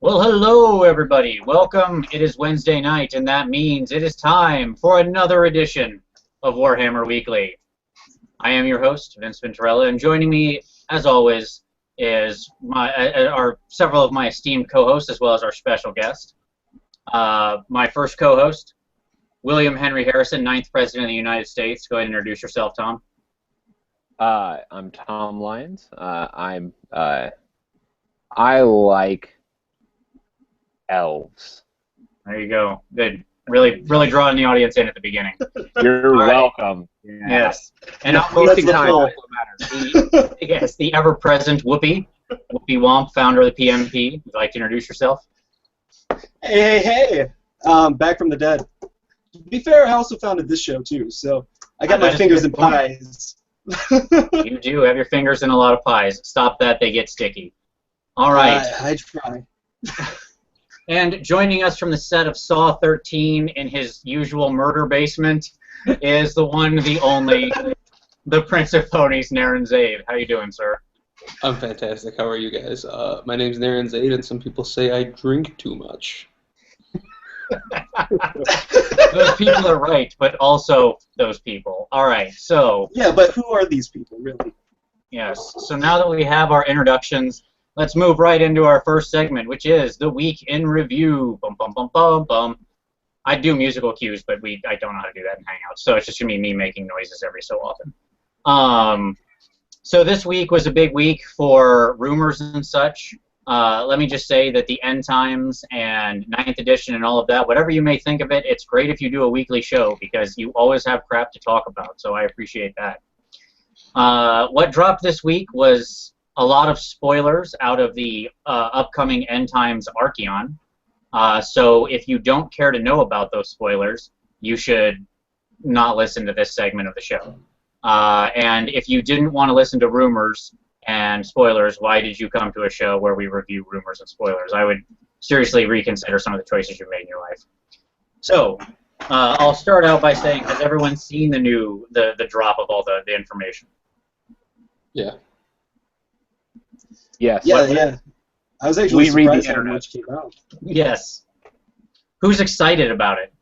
Well, hello, everybody. Welcome. It is Wednesday night, and that means it is time for another edition of Warhammer Weekly. I am your host, Vince Venturella, and joining me, as always, is several of my esteemed co-hosts, as well as our special guest. My first co-host, William Henry Harrison, 9th President of the United States. Go ahead and introduce yourself, Tom. I'm Tom Lyons. I like Elves. There you go. Good. Really drawing the audience in at the beginning. You're welcome. Yeah. Yes. And of course, the ever-present Whoopi Womp, founder of the PMP. Would you like to introduce yourself? Hey! Back from the dead. To be fair, I also founded this show too, so I got my fingers in pies. You do have your fingers in a lot of pies. Stop that; they get sticky. All right. I try. And joining us from the set of Saw 13 in his usual murder basement is the one, the only, the Prince of Ponies, Naren Zade. How you doing, sir? I'm fantastic. How are you guys? My name's Naren Zade, and some people say I drink too much. Those people are right, but also those people. All right, so... Yeah, but who are these people, really? Yes, so now that we have our introductions, let's move right into our first segment, which is the Week in Review. Bum, bum, bum, bum, bum. I do musical cues, but I don't know how to do that in Hangouts, so it's just going to be me making noises every so often. So this week was a big week for rumors and such. Let me just say that the End Times and 9th edition and all of that, whatever you may think of it, it's great if you do a weekly show because you always have crap to talk about, so I appreciate that. What dropped this week was a lot of spoilers out of the upcoming End Times Archeon. So if you don't care to know about those spoilers, you should not listen to this segment of the show. And if you didn't want to listen to rumors and spoilers, why did you come to a show where we review rumors and spoilers? I would seriously reconsider some of the choices you made in your life. So I'll start out by saying, has everyone seen the drop of all the information? Yeah. Yes. Yeah. I was actually We read the surprised how internet. much came out. Yes. Who's excited about it?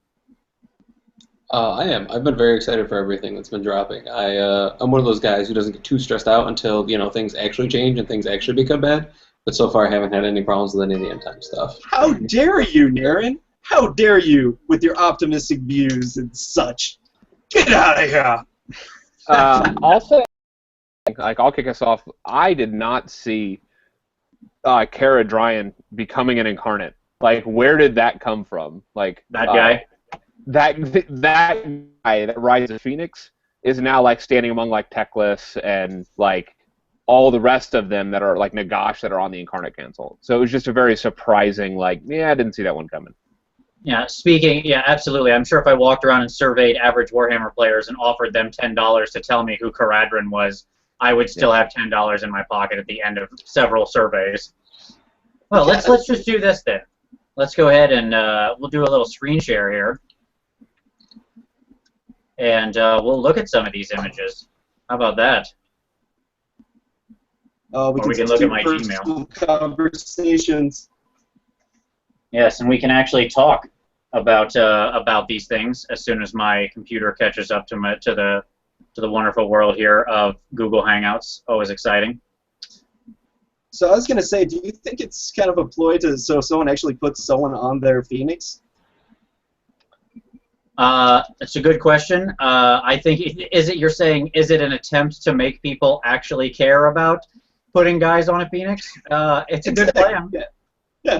I am. I've been very excited for everything that's been dropping. I'm one of those guys who doesn't get too stressed out until things actually change and things actually become bad. But so far, I haven't had any problems with any of the End Time stuff. How dare you, Naren? How dare you with your optimistic views and such? Get out of here! Also, I'll kick us off. I did not see Cara Dryan becoming an incarnate. Like, where did that come from? Like That guy? That guy that rides the Phoenix is now like standing among like Teclis and like all the rest of them that are like Nagash that are on the Incarnate Council. So it was just a very surprising, like, yeah, I didn't see that one coming. Yeah, absolutely. I'm sure if I walked around and surveyed average Warhammer players and offered them $10 to tell me who Caradron was, I would still have $10 in my pocket at the end of several surveys. Well, let's just do this then. Let's go ahead and we'll do a little screen share here. And we'll look at some of these images. How about that? We can look do at my personal conversations. Yes, and we can actually talk about these things as soon as my computer catches up to the wonderful world here of Google Hangouts. Always exciting. So I was going to say, do you think it's kind of a ploy so someone actually puts someone on their Phoenix? It's a good question. I think, you're saying, is it an attempt to make people actually care about putting guys on a Phoenix? It's a good plan. Yeah.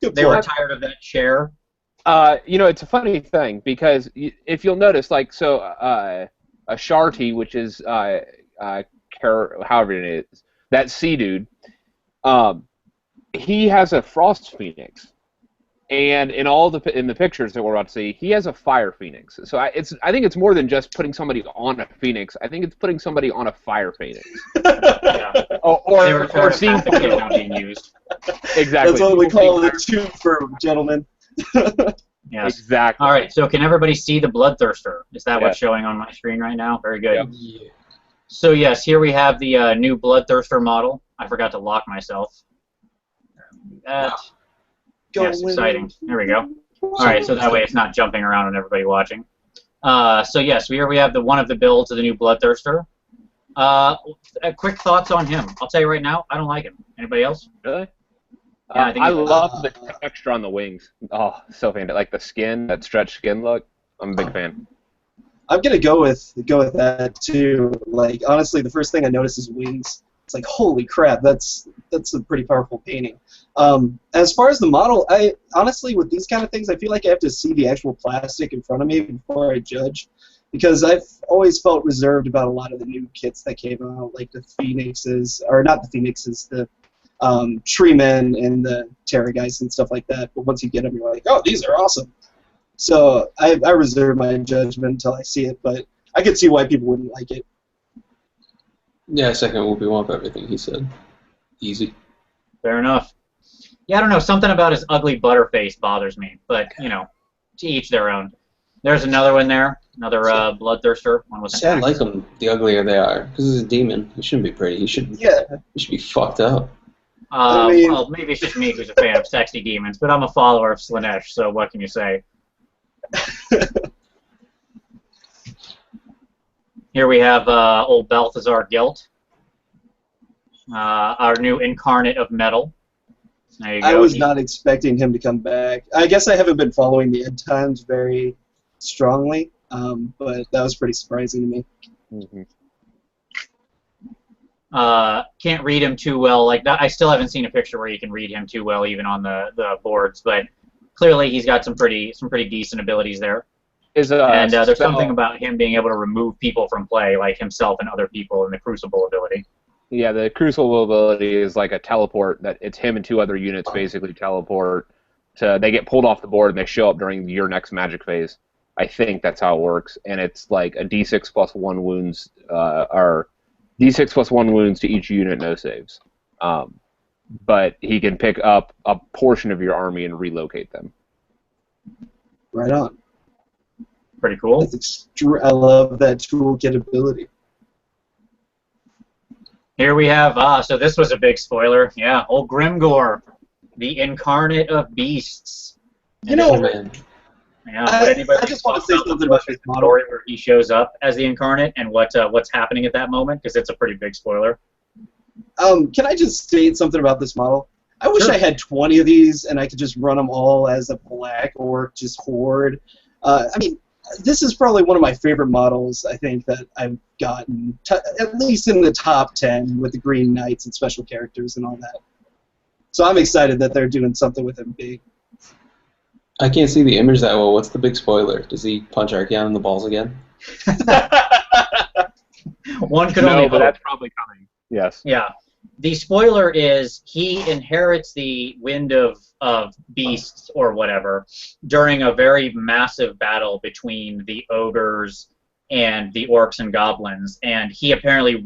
Good They were tired of that chair. It's a funny thing because if you'll notice, like, so Asharti, which is however it is, that sea dude, he has a Frost Phoenix. And in the pictures that we're about to see, he has a Fire Phoenix. So I think it's more than just putting somebody on a Phoenix. I think it's putting somebody on a Fire Phoenix. Yeah. or seeing something not being used. Exactly. That's what we call the tube for gentlemen. Yes. Exactly. All right. So can everybody see the Bloodthirster? Is that what's showing on my screen right now? Very good. Yep. Yeah. So yes, here we have the new Bloodthirster model. I forgot to lock myself. Yes, exciting. There we go. All right, so that way it's not jumping around on everybody watching. So yes, here we have one of the builds of the new Bloodthirster. Quick thoughts on him. I'll tell you right now, I don't like him. Anybody else? Really? Yeah, I love the texture on the wings. Oh, so fantastic! Like the skin, that stretched skin look. I'm a big fan. I'm gonna go with that too. Like honestly, the first thing I notice is wings. It's like holy crap, that's a pretty powerful painting. As far as the model, I honestly with these kind of things, I feel like I have to see the actual plastic in front of me before I judge, because I've always felt reserved about a lot of the new kits that came out, like the Phoenixes, or not the Phoenixes, the Tree Men and the Terra guys and stuff like that. But once you get them, you're like, oh, these are awesome. So I reserve my judgment until I see it, but I could see why people wouldn't like it. Yeah, second Whoopi Wump everything he said. Easy. Fair enough. Yeah, I don't know. Something about his ugly butterface bothers me, but you know, to each their own. There's another one there, another Bloodthirster. One with See, I like them the uglier they are, because he's a demon. He shouldn't be pretty. He should be fucked up. Well, maybe it's just me who's a fan of sexy demons, but I'm a follower of Slaanesh, so what can you say? Here we have old Balthazar Gelt, our new incarnate of metal. There you go. I was not expecting him to come back. I guess I haven't been following the end times very strongly, but that was pretty surprising to me. Mm-hmm. Can't read him too well. Like that, I still haven't seen a picture where you can read him too well, even on the boards. But clearly, he's got some pretty decent abilities there. And there's something about him being able to remove people from play, like himself and other people, in the Crucible ability. Yeah, the Crucible ability is like a teleport that it's him and two other units basically teleport. They get pulled off the board and they show up during your next magic phase. I think that's how it works, and it's like a D6 plus 1 wounds, or D6 plus 1 wounds to each unit, no saves. But he can pick up a portion of your army and relocate them. Right on. Pretty cool. I love that toolkit ability. Here we have, so this was a big spoiler. Yeah, old Grimgor, the incarnate of beasts. You know, man. Yeah, I just want to say something about this model. Story where he shows up as the incarnate and what's happening at that moment, because it's a pretty big spoiler. Can I just state something about this model? I wish I had 20 of these and I could just run them all as a black orc, just horde. I mean, this is probably one of my favorite models, I think, that I've gotten, at least in the top 10 with the Green Knights and special characters and all that. So I'm excited that they're doing something with him big. I can't see the image that well. What's the big spoiler? Does he punch Archeon in the balls again? One could only hope. But that's probably coming. Yes. Yeah. The spoiler is he inherits the wind of beasts or whatever during a very massive battle between the ogres and the orcs and goblins, and he apparently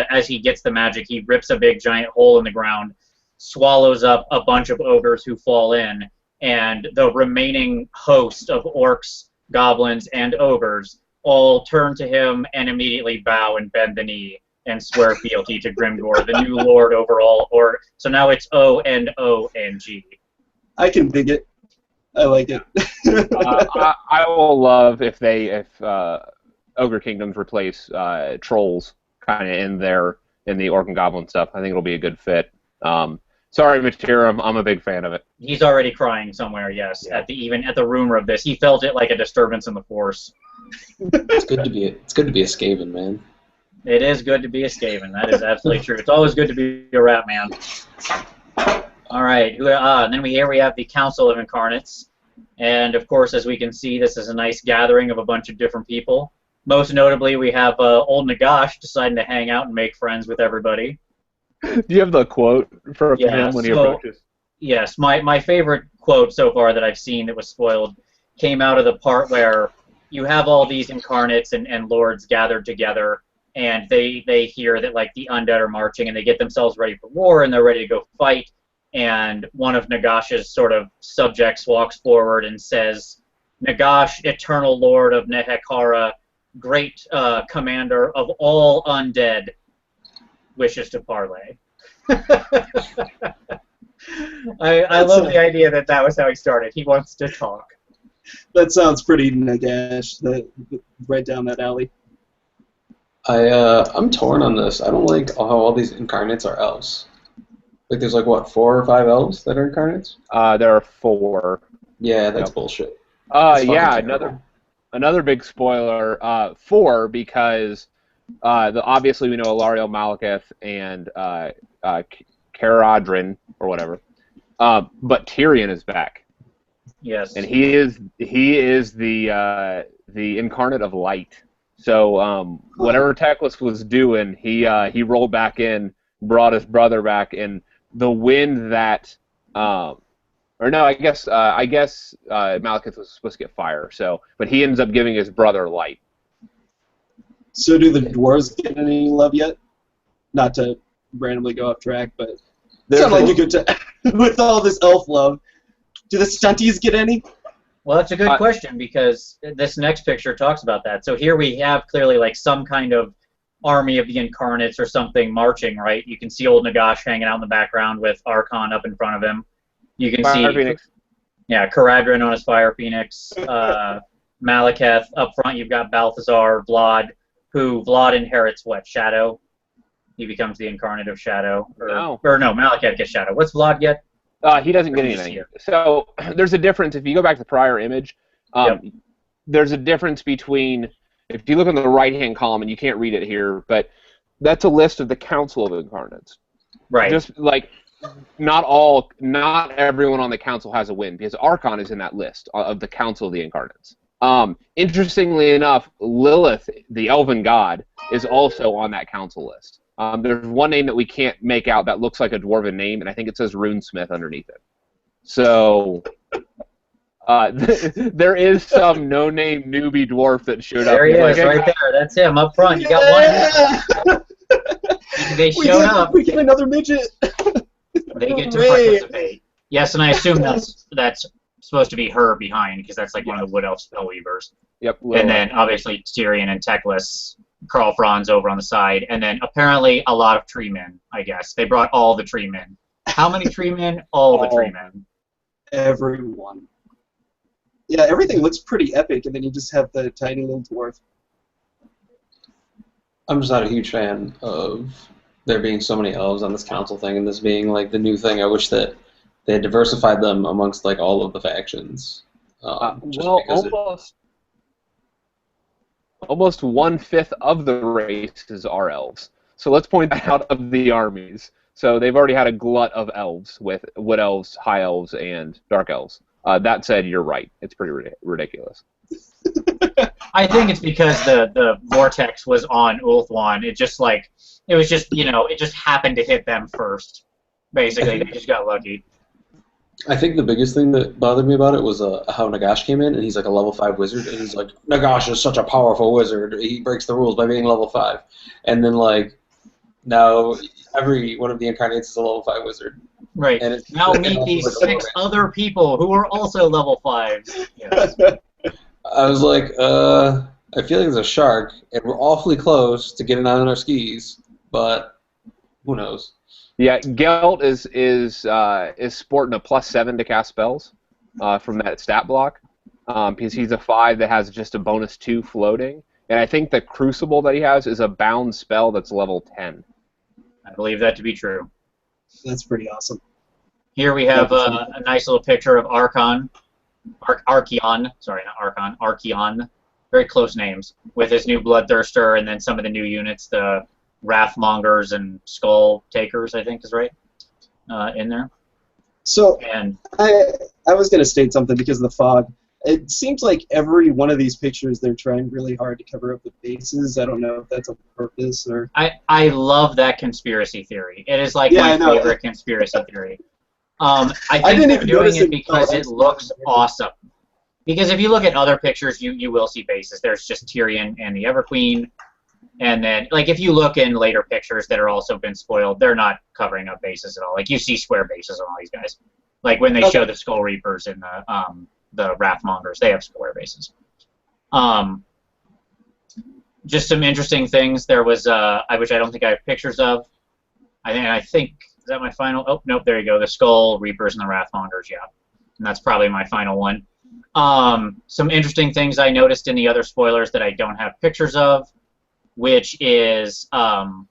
as he gets the magic, he rips a big giant hole in the ground, swallows up a bunch of ogres who fall in, and the remaining host of orcs, goblins, and ogres all turn to him and immediately bow and bend the knee and swear fealty to Grimgor, the new lord over all orcs. So now it's O-N-O-N-G. I can dig it. I like it. I will love if Ogre Kingdoms replace trolls kind of in the orc and goblin stuff. I think it'll be a good fit. Sorry, Materia, I'm a big fan of it. He's already crying somewhere. Yes, yeah. At the rumor of this, he felt it like a disturbance in the Force. It's good to be a Skaven, man. It is good to be a Skaven. That is absolutely true. It's always good to be a rat man. All right. And then here we have the Council of Incarnates. And, of course, as we can see, this is a nice gathering of a bunch of different people. Most notably, we have old Nagash deciding to hang out and make friends with everybody. Do you have the quote for him when he approaches? Yes. My favorite quote so far that I've seen that was spoiled came out of the part where you have all these incarnates and lords gathered together, and they hear that like the undead are marching, and they get themselves ready for war, and they're ready to go fight. And one of Nagash's sort of subjects walks forward and says, "Nagash, eternal lord of Nehekara, great commander of all undead, wishes to parley." I love the idea that that was how he started. He wants to talk. That sounds pretty Nagash. Right down that alley. I'm torn on this. I don't like how all these incarnates are elves. Like, there's like, what, 4 or 5 elves that are incarnates? There are 4. Yeah, that's bullshit. Yeah, another big spoiler. 4 because obviously we know Alariel Malekith and Caradrin or whatever, but Tyrion is back. Yes. And he is the incarnate of light. So whatever Teclis was doing, he rolled back in, brought his brother back, and the wind that or no, I guess Malekith was supposed to get fire. So, but he ends up giving his brother light. So do the dwarves get any love yet? Not to randomly go off track, but sound like a good time with all this elf love. Do the stunties get any? Well, that's a good question because this next picture talks about that. So here we have clearly like some kind of army of the incarnates or something marching, right? You can see old Nagash hanging out in the background with Archeon up in front of him. You can see, Phoenix. Yeah, Caradrin on his Fire Phoenix. Malekith up front. You've got Balthazar, Vlad, who Vlad inherits what? Shadow. He becomes the incarnate of Shadow. Or no, Malekith gets Shadow. What's Vlad get? He doesn't get anything. So there's a difference. If you go back to the prior image, there's a difference between, if you look on the right-hand column, and you can't read it here, but that's a list of the Council of Incarnates. Right. Just like not everyone on the Council has a win, because Archeon is in that list of the Council of the Incarnates. Interestingly enough, Lilith, the Elven god, is also on that Council list. There's one name that we can't make out that looks like a dwarven name, and I think it says Runesmith underneath it. So there is some no-name newbie dwarf that showed up. There he is, right there. That's him up front. You got one. They showed up. We get another midget. They get to participate. Yes, and I assume that's supposed to be her behind, because that's like one of the Wood Elf Spellweavers. Yep. And then obviously Tyrion and Teclis, Carl Franz over on the side, and then apparently a lot of tree men, I guess. They brought all the tree men. How many tree men? All the tree men. Everyone. Yeah, everything looks pretty epic, and then you just have the tiny little dwarf. I'm just not a huge fan of there being so many elves on this council thing, and this being like the new thing. I wish that they had diversified them amongst like all of the factions. Well, almost 1/5 of the races are elves. So let's point that out of the armies. So they've already had a glut of elves with Wood Elves, High Elves, and Dark Elves. That said, you're right. It's pretty ridiculous. I think it's because the vortex was on Ulthuan. It was just, it just happened to hit them first. Basically, they just got lucky. I think the biggest thing that bothered me about it was how Nagash came in, and he's like a level 5 wizard, and he's like, Nagash is such a powerful wizard. He breaks the rules by being level 5. And then, like, now every one of the incarnates is a level 5 wizard. Right. And now meet these 6 other people who are also level 5. Yes. I was like, I feel like there's a shark, and we're awfully close to getting on our skis, but who knows? Yeah, Gelt is sporting a +7 to cast spells from that stat block, because he's a 5 that has just a bonus 2 floating, and I think the Crucible that he has is a bound spell that's level 10. I believe that to be true. That's pretty awesome. Here we have a nice little picture of Archeon. Sorry, not Archon. Archeon. Very close names. With his new Bloodthirster, and then some of the new units, the Wrathmongers and Skull Takers, I think is right, in there. So, and I was going to state something because of the fog. It seems like every one of these pictures, they're trying really hard to cover up the bases. I don't know if that's on purpose or... I love that conspiracy theory. It is like my favorite conspiracy theory. I think they're doing it because it looks awesome. Because if you look at other pictures, you will see bases. There's just Tyrion and the Everqueen. And then, like, if you look in later pictures that are also been spoiled, they're not covering up bases at all. Like, you see square bases on all these guys. Like, when they show the Skull Reapers and the Wrathmongers, they have square bases. Just some interesting things. There was, which I don't think I have pictures of. I think Is that my final? Oh, nope, there you go. The Skull Reapers and the Wrathmongers, yeah. And that's probably my final one. Some interesting things I noticed in the other spoilers that I don't have pictures of, which is there are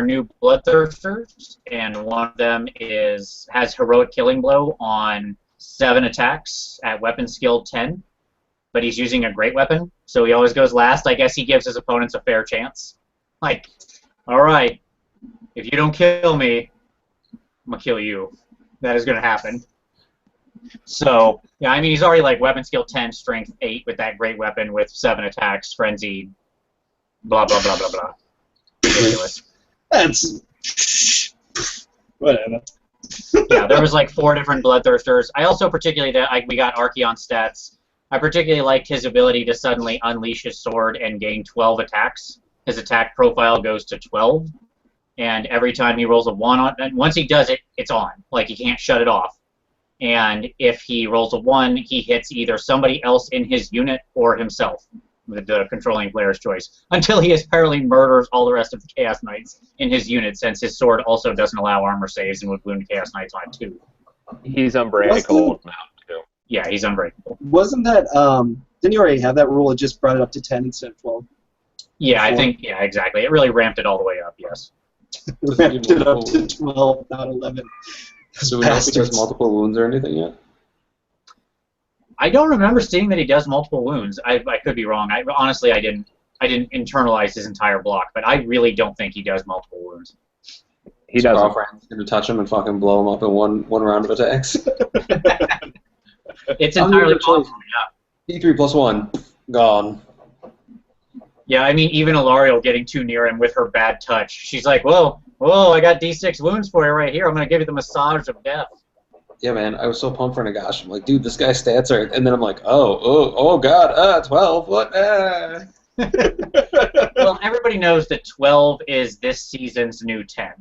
new Bloodthirsters, and one of them has heroic killing blow on 7 attacks at weapon skill 10, but he's using a great weapon, so he always goes last. I guess he gives his opponents a fair chance. Like, all right, if you don't kill me, I'm gonna kill you. That is gonna happen. So yeah, I mean he's already like weapon skill 10, strength 8 with that great weapon with 7 attacks, frenzied, blah blah blah blah blah. Ridiculous. That's whatever. Yeah, there was like 4 different Bloodthirsters. I also particularly we got Archeon stats. I particularly liked his ability to suddenly unleash his sword and gain 12 attacks. His attack profile goes to 12, and every time he rolls a 1 on, and once he does it, it's on. Like he can't shut it off. And if he rolls a 1, he hits either somebody else in his unit or himself, with the controlling player's choice, until he apparently murders all the rest of the Chaos Knights in his unit, since his sword also doesn't allow armor saves and would wound Chaos Knights on 2. He's unbreakable now, too. Yeah, he's unbreakable. Wasn't that, didn't you already have that rule? It just brought it up to 10 instead of 12. Yeah, I think, yeah, exactly. It really ramped it all the way up, yes. Ramped it up to 12, not 11. So we know if he does multiple wounds or anything yet? I don't remember seeing that he does multiple wounds. I could be wrong. Honestly, I didn't internalize his entire block, but I really don't think he does multiple wounds. He doesn't. Girlfriend's gonna touch him and fucking blow him up in one round of attacks. It's entirely possible, yeah. E3 plus 1, gone. Yeah, I mean, even Alariel getting too near him with her bad touch. She's like, whoa, I got D6 wounds for you right here. I'm going to give you the massage of death. Yeah, man, I was so pumped for Nagash. I'm like, dude, this guy's stats are... And then I'm like, oh God, 12, what? Well, everybody knows that 12 is this season's new 10.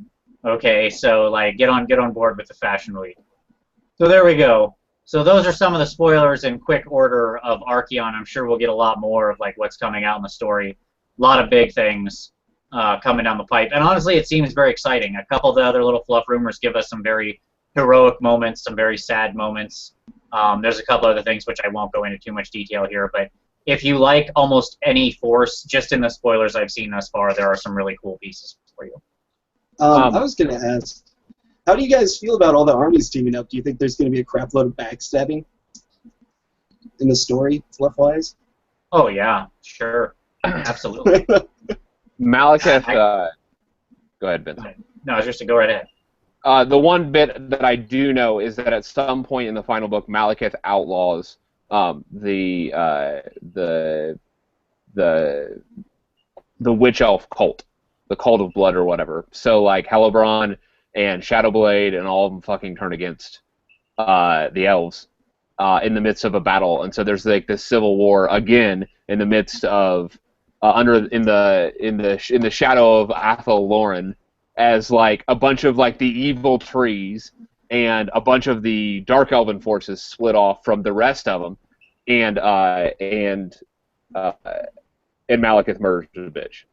Okay, so, like, get on board with the fashion week. So there we go. So those are some of the spoilers in quick order of Archeon. I'm sure we'll get a lot more of like what's coming out in the story. A lot of big things coming down the pipe. And honestly, it seems very exciting. A couple of the other little fluff rumors give us some very heroic moments, some very sad moments. There's a couple other things which I won't go into too much detail here. But if you like almost any force, just in the spoilers I've seen thus far, there are some really cool pieces for you. I was going to ask, how do you guys feel about all the armies teaming up? Do you think there's going to be a crap load of backstabbing in the story, fluff-wise? Oh, yeah, sure. Absolutely. Malekith, go ahead, Vince. No, I was just to go right ahead. The one bit that I do know is that at some point in the final book, Malekith outlaws the witch elf cult, the cult of blood or whatever. So like Hellebron and Shadowblade and all of them fucking turn against the elves in the midst of a battle, and so there's like this civil war again in the midst of in the shadow of Athel Loren, as like a bunch of like the evil trees and a bunch of the dark elven forces split off from the rest of them, and Malekith murders the bitch.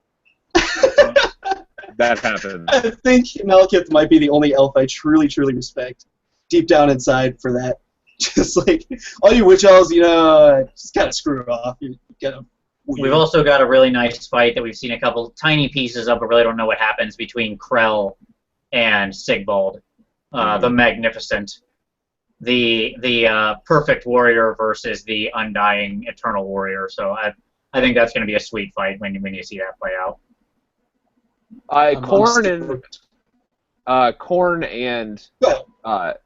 That happened. I think Malekith might be the only elf I truly, truly respect deep down inside for that. Just like, all you witch elves, you know, just kind of screw it off. You gotta. We've also got a really nice fight that we've seen a couple tiny pieces of, but really don't know what happens between Krell and Sigvald, the Magnificent, the perfect warrior versus the undying eternal warrior. So I think that's going to be a sweet fight when you see that play out. Khorne and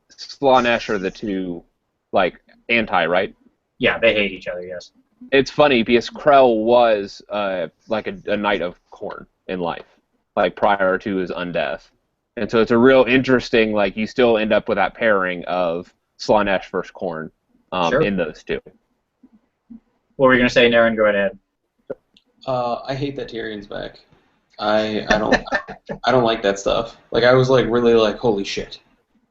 Slaanesh are the two, like, anti, right? Yeah, they hate each other, yes. It's funny because Krell was like a knight of Khorne in life, like prior to his undeath, and so it's a real interesting, like, you still end up with that pairing of Slaanesh versus Khorne Sure. in those two. What were you gonna say, Naren? Go ahead. I hate that Tyrion's back. I don't like that stuff. Like, I was like really like, holy shit,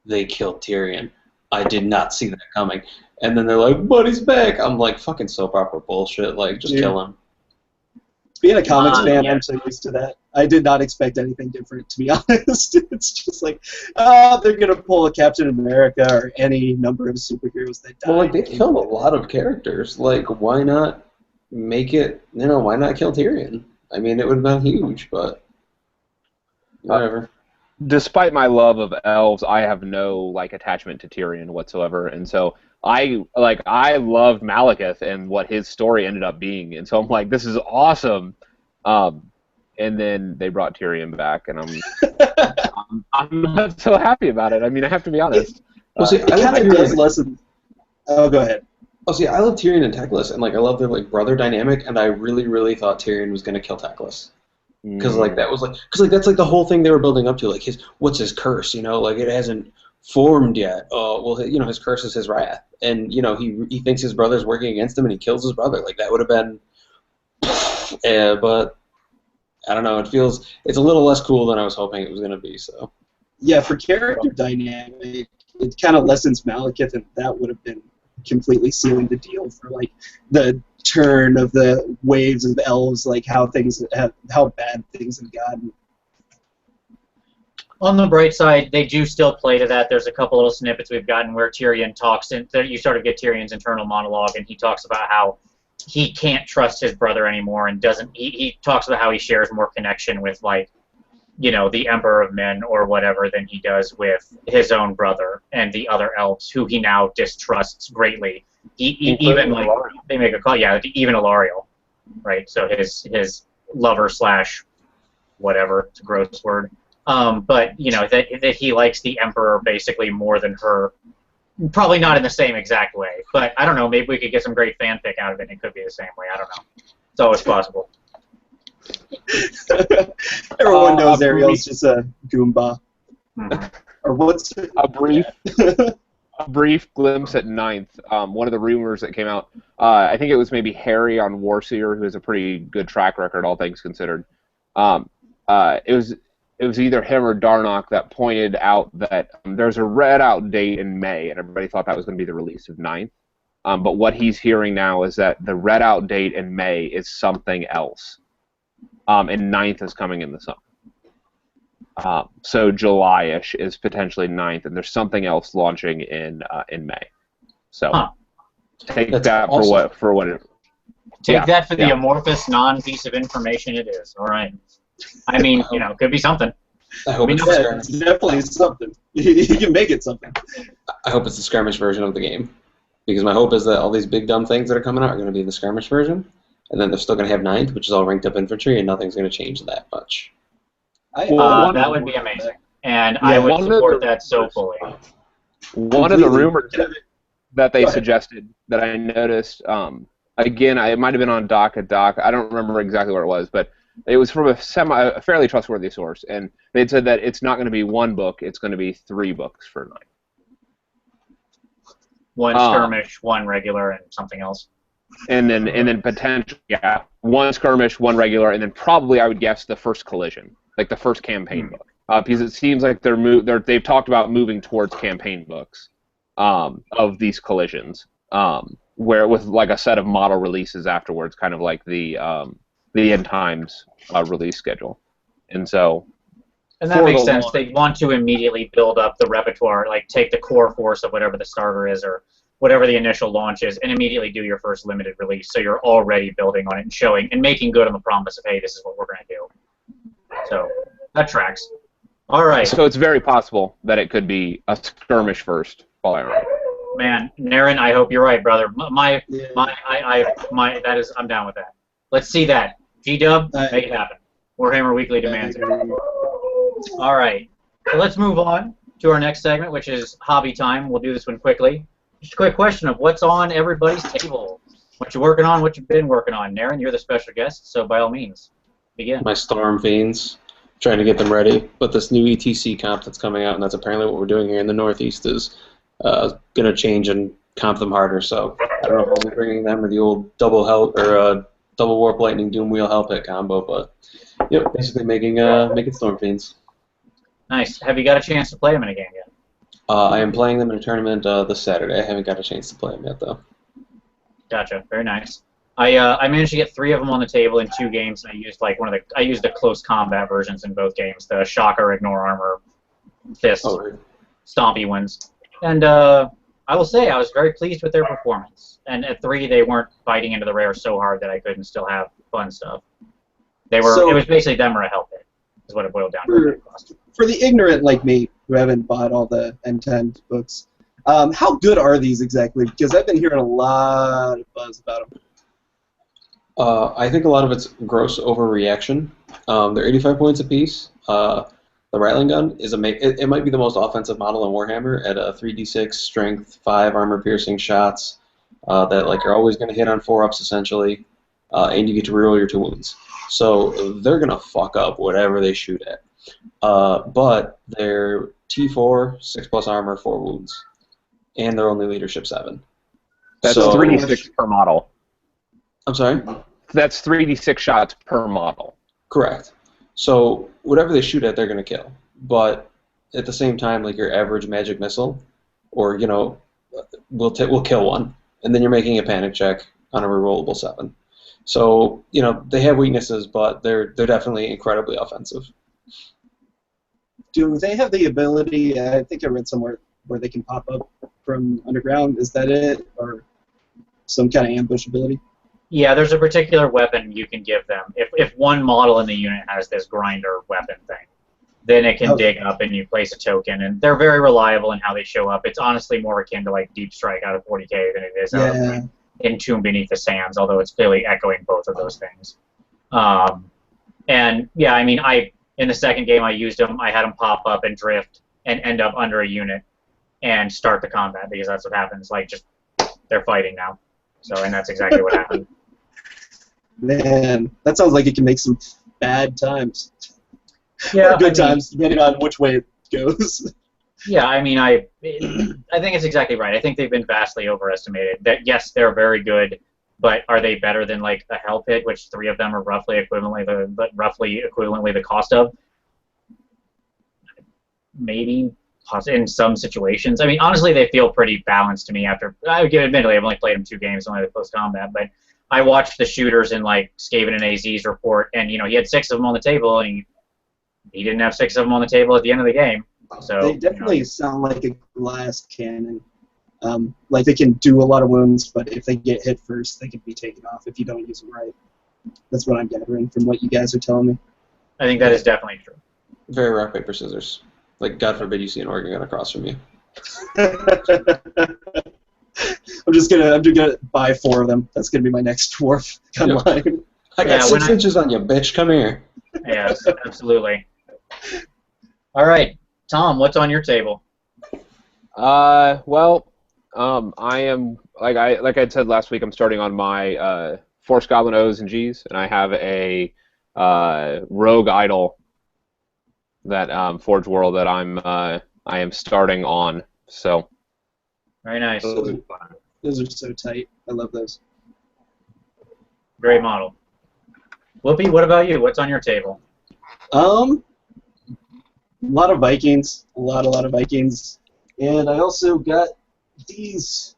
they killed Tyrion. I did not see that coming. And then they're like, but he's back. I'm like, fucking soap opera bullshit. Like, just kill him. Being a comics fan, Yeah. I'm so used to that. I did not expect anything different, to be honest. It's just like, they're going to pull a Captain America or any number of superheroes that die. Well, like, they killed a lot of characters. Like, why not make it, why not kill Tyrion? I mean, it would have been huge, but whatever. Despite my love of elves, I have no like attachment to Tyrion whatsoever, and so I loved Malekith and what his story ended up being, and so I'm like, this is awesome. And then they brought Tyrion back, and I'm not so happy about it. I mean, I have to be honest. Well, see, It kind of does lessen. Oh, go ahead. Oh, see, I love Tyrion and Teclis, and like I love their like brother dynamic, and I really, really thought Tyrion was gonna kill Teclis. Because that's like the whole thing they were building up to, like what's his curse, like it hasn't formed yet. Oh, well, his curse is his wrath, and he thinks his brother's working against him, and he kills his brother. Like that would have been, but I don't know. It's a little less cool than I was hoping it was gonna be. So Yeah, for character dynamic, it kind of lessens Malekith, and that would have been completely sealing the deal for like the turn of the waves of elves, like how bad things have gotten. On the bright side, they do still play to that. There's a couple little snippets we've gotten where Tyrion talks, and you sort of get Tyrion's internal monologue, and he talks about how he can't trust his brother anymore, and he talks about how he shares more connection with like, the Emperor of Men or whatever than he does with his own brother and the other elves who he now distrusts greatly. Even like they make a call, even Alariel, right? So his lover / whatever, it's a gross word. But that he likes the Emperor basically more than her. Probably not in the same exact way, but I don't know. Maybe we could get some great fanfic out of it. And it could be the same way. I don't know. It's always possible. Everyone knows Ariel's just a Goomba. Mm-hmm. Or what's a brief glimpse at Ninth. One of the rumors that came out, I think it was maybe Harry on Warseer, who has a pretty good track record, all things considered. It was either him or Darnock that pointed out that there's a read out date in May, and everybody thought that was going to be the release of Ninth. But what he's hearing now is that the read out date in May is something else. And Ninth is coming in the summer. So July-ish is potentially Ninth, and there's something else launching in May. So take That's that awesome. for what it. Take that for the amorphous non-piece of information it is. All right. I mean, could be something. I hope it's it's definitely something. You can make it something. I hope it's the skirmish version of the game, because my hope is that all these big dumb things that are coming out are going to be the skirmish version, and then they're still going to have Ninth, which is all ranked up infantry, and nothing's going to change that much. That would be amazing, and I would support that so fully. One of the rumors that they suggested that I noticed, again, it might have been on Doc. I don't remember exactly where it was, but it was from a fairly trustworthy source, and they said that it's not going to be one book; it's going to be 3 books for Ninth. One skirmish, one regular, and something else. And then potentially, one skirmish, one regular, and then probably I would guess the first collision, like the first campaign book, because it seems like they've talked about moving towards campaign books of these collisions, where with like a set of model releases afterwards, kind of like the End Times release schedule, and so. And that makes sense. They want to immediately build up the repertoire, like take the core force of whatever the starter is or whatever the initial launch is, and immediately do your first limited release. So you're already building on it and showing and making good on the promise of, hey, this is what we're going to do. So that tracks. All right. So it's very possible that it could be a skirmish first. Man, Naren, I hope you're right, brother. I'm down with that. Let's see that. G-Dub, make it happen. Warhammer Weekly demands it. All right, so let's move on to our next segment, which is hobby time. We'll do this one quickly. Just a quick question of what's on everybody's table. What you're working on, what you've been working on. Naren, you're the special guest, so by all means, begin. My Storm Fiends, trying to get them ready. But this new ETC comp that's coming out, and that's apparently what we're doing here in the Northeast, is going to change and comp them harder. So I don't know if I'll be bringing them or the old double Warp Lightning Doom Wheel Hell Pit combo, but yep, basically making Storm Fiends. Nice. Have you got a chance to play them in a game yet? I am playing them in a tournament this Saturday. I haven't got a chance to play them yet, though. Gotcha. Very nice. I managed to get 3 of them on the table in 2 games, and I used like I used the close combat versions in both games, the Shocker, Ignore Armor, Fist, Stompy ones, and I will say I was very pleased with their performance. And at 3, they weren't biting into the rare so hard that I couldn't still have fun stuff. It was basically them or a help hit, is what it boiled down to. For the ignorant like me, who haven't bought all the N10 books, how good are these exactly? Because I've been hearing a lot of buzz about them. I think a lot of it's gross overreaction. They're 85 points apiece. The Rattling Gun is it might be the most offensive model in Warhammer at a 3d6 strength, 5 armor piercing shots that like you're always going to hit on 4-ups essentially, and you get to reroll your 2 wounds. So they're going to fuck up whatever they shoot at. But they're T4, 6+ armor, 4 wounds, and they're only leadership 7. That's 3d6 per model. I'm sorry? That's 3d6 shots per model. Correct. So whatever they shoot at, they're going to kill. But at the same time, like your average magic missile, or will kill one, and then you're making a panic check on a rerollable 7. So they have weaknesses, but they're definitely incredibly offensive. Do they have the ability? I think I read somewhere where they can pop up from underground. Is that it, or some kind of ambush ability? Yeah, there's a particular weapon you can give them. If one model in the unit has this grinder weapon thing, then it can dig up and you place a token, and they're very reliable in how they show up. It's honestly more akin to like Deep Strike out of 40K than it is out of Entomb Beneath the Sands, although it's clearly echoing both of those things. And yeah, I mean, in the second game I used them. I had them pop up and drift and end up under a unit and start the combat, because that's what happens. Like, just they're fighting now. So, and that's exactly what happened. Man, that sounds like it can make some bad times. Yeah, or good times, depending on which way it goes. Yeah, I mean, I think it's exactly right. I think they've been vastly overestimated. That yes, they're very good, but are they better than like a Hell Pit, which 3 of them are roughly equivalently the cost of? Maybe, in some situations. I mean, honestly, they feel pretty balanced to me. Admittedly, I've only played them 2 games, only the close combat, but I watched the shooters in like Skaven and AZ's report, and he had 6 of them on the table, and he didn't have 6 of them on the table at the end of the game. So they definitely sound like a glass cannon. Like they can do a lot of wounds, but if they get hit first, they can be taken off if you don't use them right. That's what I'm gathering from what you guys are telling me. I think that is definitely true. Very rock, paper, scissors. Like, God forbid you see an organ gun across from you. I'm just gonna buy 4 of them. That's gonna be my next dwarf gun line. I got 6 inches on you, bitch. Come here. Yes, absolutely. All right, Tom, what's on your table? Well, I am like I said last week. I'm starting on my Force Goblin O's and G's, and I have a Rogue Idol that Forge World that I am starting on. So very nice. Those are so tight. I love those. Great model. Whoopi, what about you? What's on your table? A lot of Vikings. A lot of Vikings. And I also got these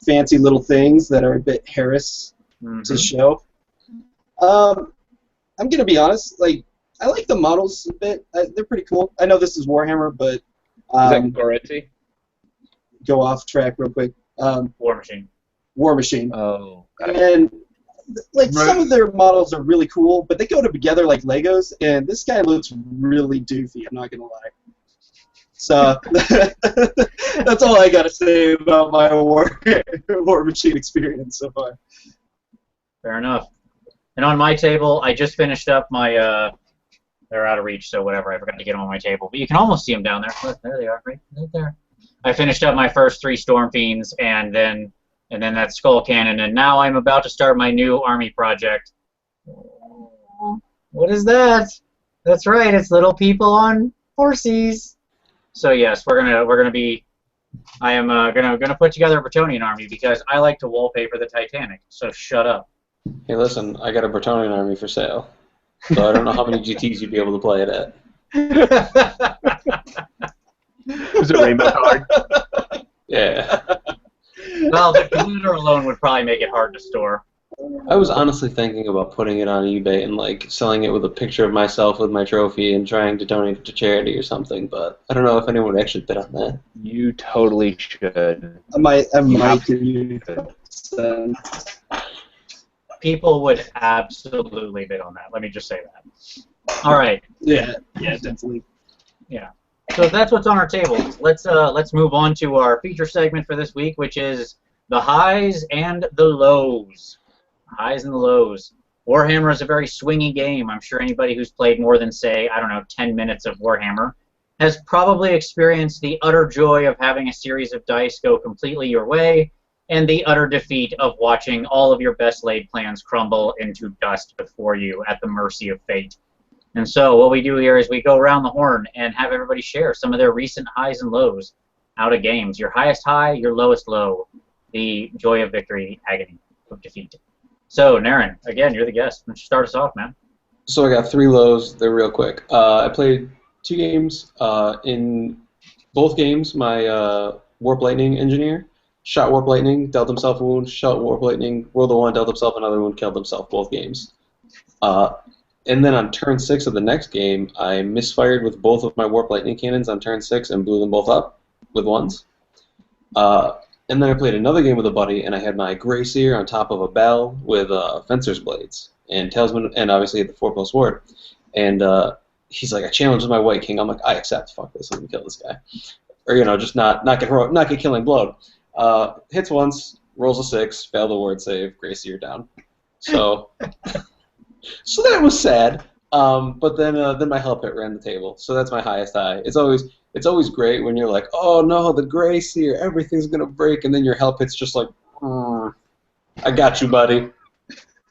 fancy little things that are a bit Harris to show. I'm gonna be honest. Like, I like the models a bit. They're pretty cool. I know this is Warhammer, but is that Goretti? Go off track real quick. War Machine. War Machine. Oh. And like some of their models are really cool, but they go together like Legos. And this guy looks really doofy. I'm not gonna lie. So that's all I gotta say about my War Machine experience so far. Fair enough. And on my table, I just finished up my. They're out of reach, so whatever. I forgot to get them on my table, but you can almost see them down there. Look, there they are, right there. I finished up my first 3 Storm Fiends, and then that Skull Cannon, and now I'm about to start my new army project. What is that? That's right. It's little people on horses. So yes, we're gonna be. I am gonna put together a Bretonnian army because I like to wallpaper the Titanic. So shut up. Hey, listen, I got a Bretonnian army for sale, so I don't know how many GTs you'd be able to play it at. Is it rainbow colored? Yeah. Well, the computer alone would probably make it hard to store. I was honestly thinking about putting it on eBay and like selling it with a picture of myself with my trophy and trying to donate it to charity or something, but I don't know if anyone would actually bid on that. You totally should. I might give absolutely you should. People would absolutely bid on that. Let me just say that. All right. Yeah, definitely. Yeah. So that's what's on our table. Let's move on to our feature segment for this week, which is the highs and the lows. Highs and the lows. Warhammer is a very swingy game. I'm sure anybody who's played more than, say, I don't know, 10 minutes of Warhammer has probably experienced the utter joy of having a series of dice go completely your way, and the utter defeat of watching all of your best laid plans crumble into dust before you at the mercy of fate. And so what we do here is we go around the horn and have everybody share some of their recent highs and lows out of games. Your highest high, your lowest low, the joy of victory, agony of defeat. So, Naren, again, you're the guest. Why don't you start us off, man? So I got 3 lows. They're real quick. I played 2 games. In both games, my Warp Lightning engineer shot Warp Lightning, dealt himself a wound, shot Warp Lightning, rolled a 1, dealt himself another wound, killed himself, both games. And then on turn 6 of the next game, I misfired with both of my Warp Lightning cannons on turn 6 and blew them both up with 1s. And then I played another game with a buddy, and I had my Grey Seer on top of a bell with Fencer's Blades and Talisman, and obviously the 4+ Sword. And he's like, I challenged my White King. I'm like, I accept. Fuck this. Let me kill this guy. Or, you know, just not get killing blowed. Hits once, rolls a 6, failed the ward save, Grey Seer down. So... So that was sad, but then my hell pit ran the table, so that's my highest high. It's always great when you're like, oh no, the Grey Seer, everything's gonna break, and then your hell pit's just like, I got you, buddy.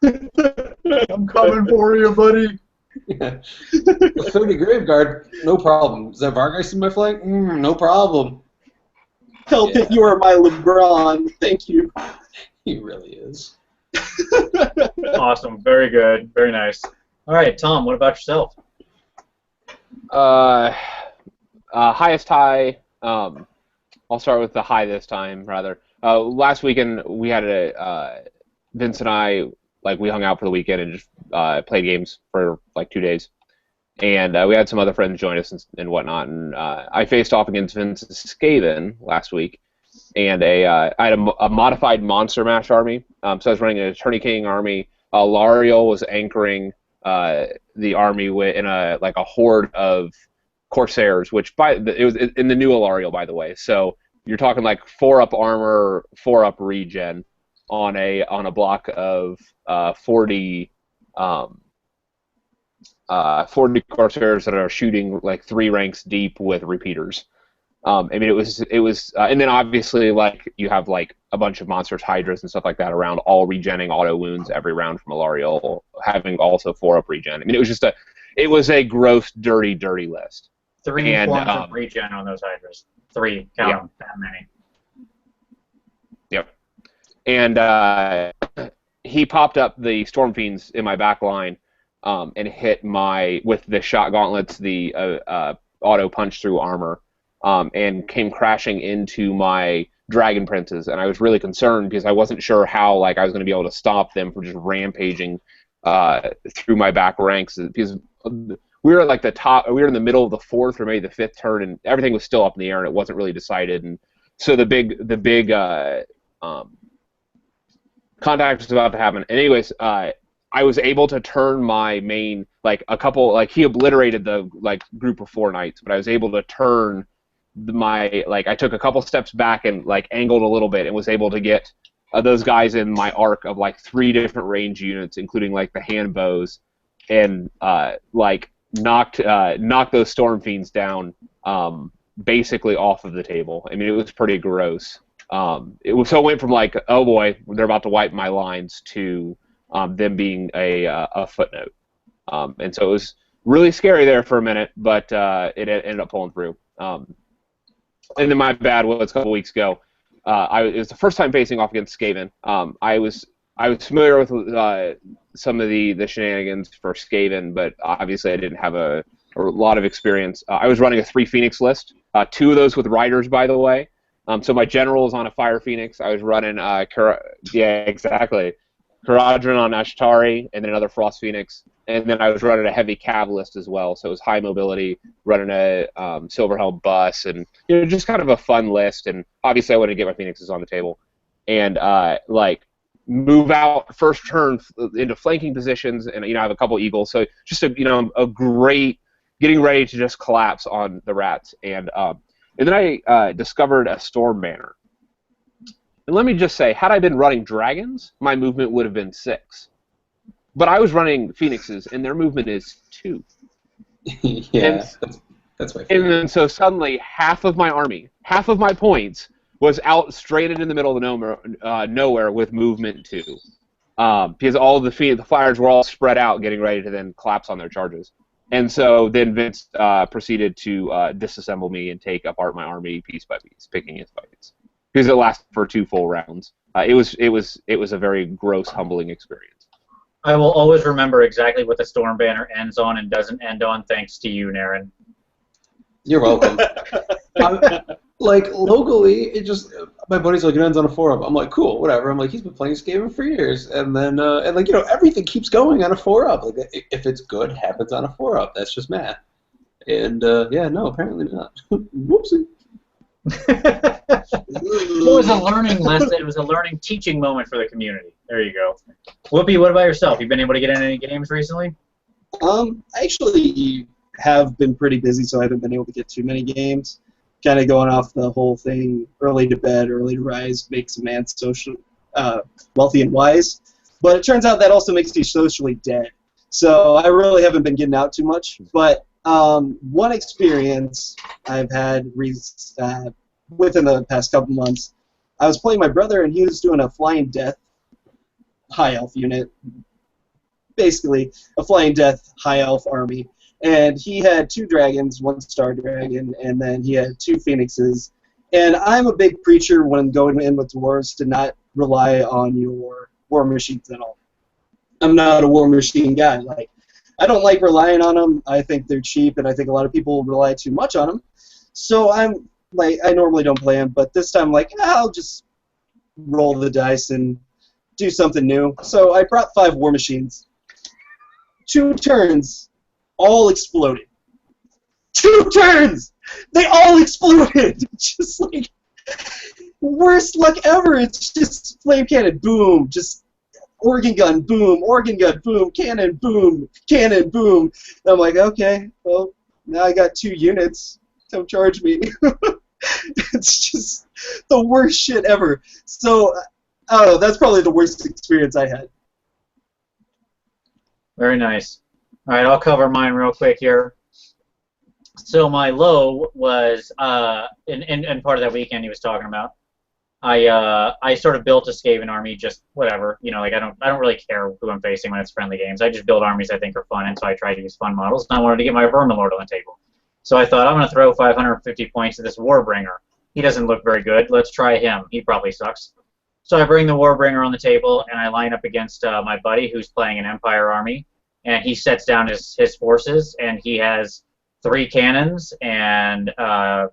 I'm coming for you, buddy. Yeah. The 30 Graveguard, no problem. Is that Vargeist in my flank? No problem. Hell pit, you are my LeBron. Thank you. He really is. Awesome. Very good. Very nice. All right, Tom, what about yourself? Highest high. I'll start with the high this time, rather. Last weekend, we had Vince and I, like, we hung out for the weekend and just played games for, like, 2 days. And we had some other friends join us and whatnot. And I faced off against Vince's Skaven last week. And I had a modified Monster Mash army. So I was running an Attorney King army. Lariel was anchoring the army in a horde of Corsairs, which it was in the new Alariel, by the way. So you're talking like 4-up armor, 4-up regen on a block of 40 Corsairs that are shooting like 3 ranks deep with repeaters. I mean, it was, and then obviously, like, you have, like, a bunch of monsters, Hydras, and stuff like that around, all regenning auto wounds every round from Alariel, having also 4-up regen. I mean, it was a gross, dirty list. 3 forms of regen on those Hydras. 3, count them, that many. Yep. And he popped up the Storm Fiends in my back line and hit with the shot gauntlets, the auto punch through armor. And came crashing into my Dragon Princes, and I was really concerned because I wasn't sure how I was going to be able to stop them from just rampaging through my back ranks, because we were at we were in the middle of the 4th or maybe the 5th turn, and everything was still up in the air and it wasn't really decided, and so the big contact was about to happen. And anyways, I was able to turn my main he obliterated the group of 4 knights, but I was able to turn I took a couple steps back and angled a little bit and was able to get those guys in my arc of 3 different range units, including the hand bows, and knocked those Storm Fiends down basically off of the table. I mean, it was pretty gross. It went from oh boy, they're about to wipe my lines to them being a footnote. And so it was really scary there for a minute, but it ended up pulling through. And then my bad was a couple weeks ago. It was the first time facing off against Skaven. I was familiar with some of the shenanigans for Skaven, but obviously I didn't have a lot of experience. I was running a 3 Phoenix list, 2 of those with Riders, by the way. So my general is on a Fire Phoenix. I was running yeah, exactly. Caradron on Ashtari, and then another Frost Phoenix. And then I was running a heavy Cavalist as well, so it was high mobility, running a Silverhelm bus, and just kind of a fun list. And obviously, I wanted to get my Phoenixes on the table, and move out first turn into flanking positions, and I have a couple Eagles, so just a great getting ready to just collapse on the rats. And then I discovered a Storm Banner. And let me just say, had I been running dragons, my movement would have been 6. But I was running Phoenixes, and their movement is 2. Yeah, that's my favorite. And then so suddenly, half of my army, half of my points, was out stranded in the middle of the nowhere with movement 2. Because all the flyers were all spread out, getting ready to then collapse on their charges. And so then Vince proceeded to disassemble me and take apart my army piece by piece, picking his fights. Because it lasted for 2 full rounds. It was a very gross, humbling experience. I will always remember exactly what the Storm Banner ends on and doesn't end on, thanks to you, Naren. You're welcome. Like, locally, it just, my buddy's like, it ends on a 4-up. I'm like, cool, whatever. I'm like, he's been playing Skaven for years. And then, everything keeps going on a 4-up. Like, if it's good, it happens on a 4-up. That's just math. And, no, apparently not. Whoopsie. It was a learning lesson. It was a learning, teaching moment for the community. There you go. Whoopi, what about yourself? You been able to get in any games recently? I actually have been pretty busy, so I haven't been able to get too many games. Kind of going off the whole thing, early to bed, early to rise makes a man wealthy and wise. But it turns out that also makes you socially dead. So I really haven't been getting out too much. But one experience I've had within the past couple months, I was playing my brother, and he was doing a Flying Death High Elf unit. Basically, a Flying Death High Elf army. And he had 2 dragons, 1 star dragon, and then he had 2 phoenixes. And I'm a big preacher when going in with dwarves to not rely on your war machines at all. I'm not a war machine guy. Like, I don't like relying on them. I think they're cheap, and I think a lot of people rely too much on them. So I normally don't play them, but this time I'm like, I'll just roll the dice and do something new. So I brought 5 war machines. 2 turns. All exploded. 2 turns! They all exploded! Just like, worst luck ever. It's just flame cannon, boom. Just organ gun, boom. Cannon, boom. Cannon, boom. And I'm like, okay, well, now I got 2 units. Don't charge me. It's just the worst shit ever. So, I don't know, that's probably the worst experience I had. Very nice. All right, I'll cover mine real quick here. So my low was in part of that weekend he was talking about. I sort of built a Skaven army, just whatever, like I don't really care who I'm facing when it's friendly games. I just build armies I think are fun, and so I try to use fun models. And I wanted to get my Vermilord on the table, so I thought I'm going to throw 550 points to this Warbringer. He doesn't look very good. Let's try him. He probably sucks. So I bring the Warbringer on the table, and I line up against my buddy who's playing an Empire army. And he sets down his forces, and he has 3 cannons and a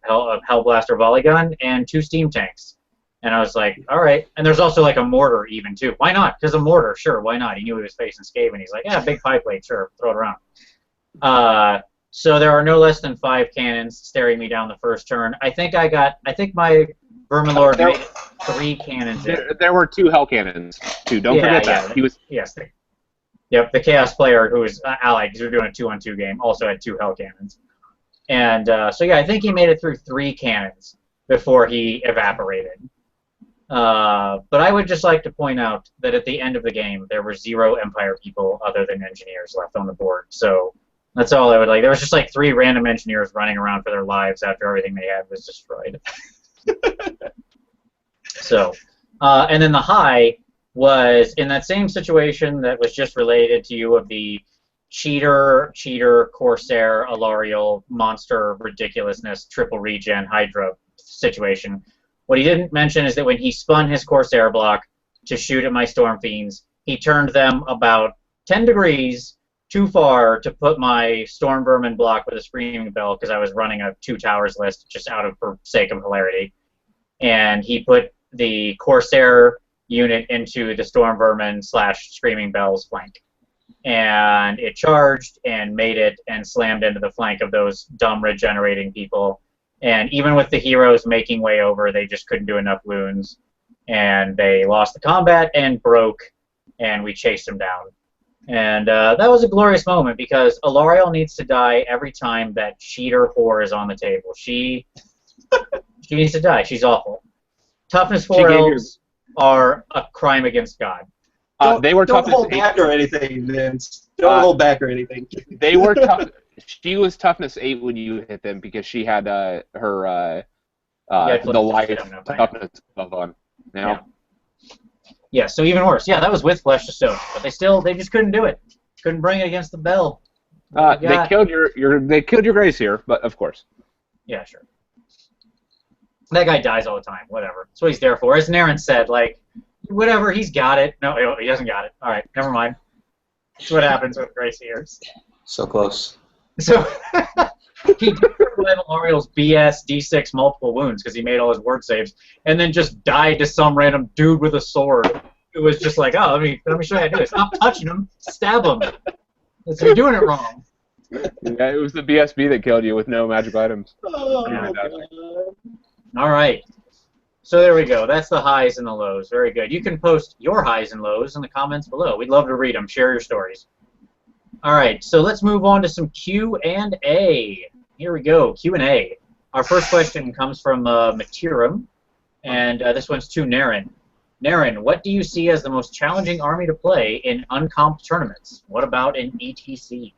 Hellblaster volley gun and 2 steam tanks. And I was like, all right. And there's also like a mortar even too. Why not? Because a mortar, sure, why not? He knew he was facing Skaven. He's like, yeah, big pie plate, sure, throw it around. So there are no less than 5 cannons staring me down the first turn. I think my Vermilord made 3 cannons. There were 2 hell cannons too. Don't forget that. He was. Yes. Yep, the Chaos player who was allied, because we were doing a 2-on-2 game, also had 2 hell cannons. And so yeah, I think he made it through 3 cannons before he evaporated. But I would just like to point out that at the end of the game, there were 0 Empire people other than engineers left on the board. So that's all I would like. There was just like 3 random engineers running around for their lives after everything they had was destroyed. So, and then the high was in that same situation that was just related to you of the cheater, Corsair, Alarial, monster, ridiculousness, triple regen, Hydra situation. What he didn't mention is that when he spun his Corsair block to shoot at my Storm Fiends, he turned them about 10 degrees too far to put my Storm Vermin block with a Screaming Bell, because I was running a 2 towers list just out of for sake of hilarity. And he put the Corsair unit into the Storm Vermin / Screaming Bells flank. And it charged and made it and slammed into the flank of those dumb regenerating people. And even with the heroes making way over, they just couldn't do enough wounds. And they lost the combat and broke, and we chased them down. And that was a glorious moment because Alariel needs to die every time that cheater whore is on the table. She needs to die. She's awful. Toughness 4 elves are a crime against God. They were don't toughness hold 8. back or anything, Vince. Don't hold back or anything. They were tough. She was toughness 8 when you hit them because she had her the light toughness stuff on. Now. Yeah, so even worse. Yeah, that was with Flesh to Stone, but they just couldn't do it. Couldn't bring it against the bell. They killed your Grace here, but of course. Yeah, sure. That guy dies all the time. Whatever. That's what he's there for. As Naren said, like, whatever, he's got it. No, he doesn't got it. All right, never mind. That's what happens with Grace Ears. So close. So he did survive Alariel's BS D6 multiple wounds because he made all his word saves, and then just died to some random dude with a sword. It was just like, oh, let me show you how to do it. Stop touching him, stab him. You're doing it wrong. Yeah, it was the BSB that killed you with no magical items. Oh, Yeah. my God. All right. So there we go. That's the highs and the lows. Very good. You can post your highs and lows in the comments below. We'd love to read them. Share your stories. All right. So let's move on to some Q&A. Here we go. Q&A. Our first question comes from Matirum, and this one's to Naren. Naren, what do you see as the most challenging army to play in uncomped tournaments? What about in ETC?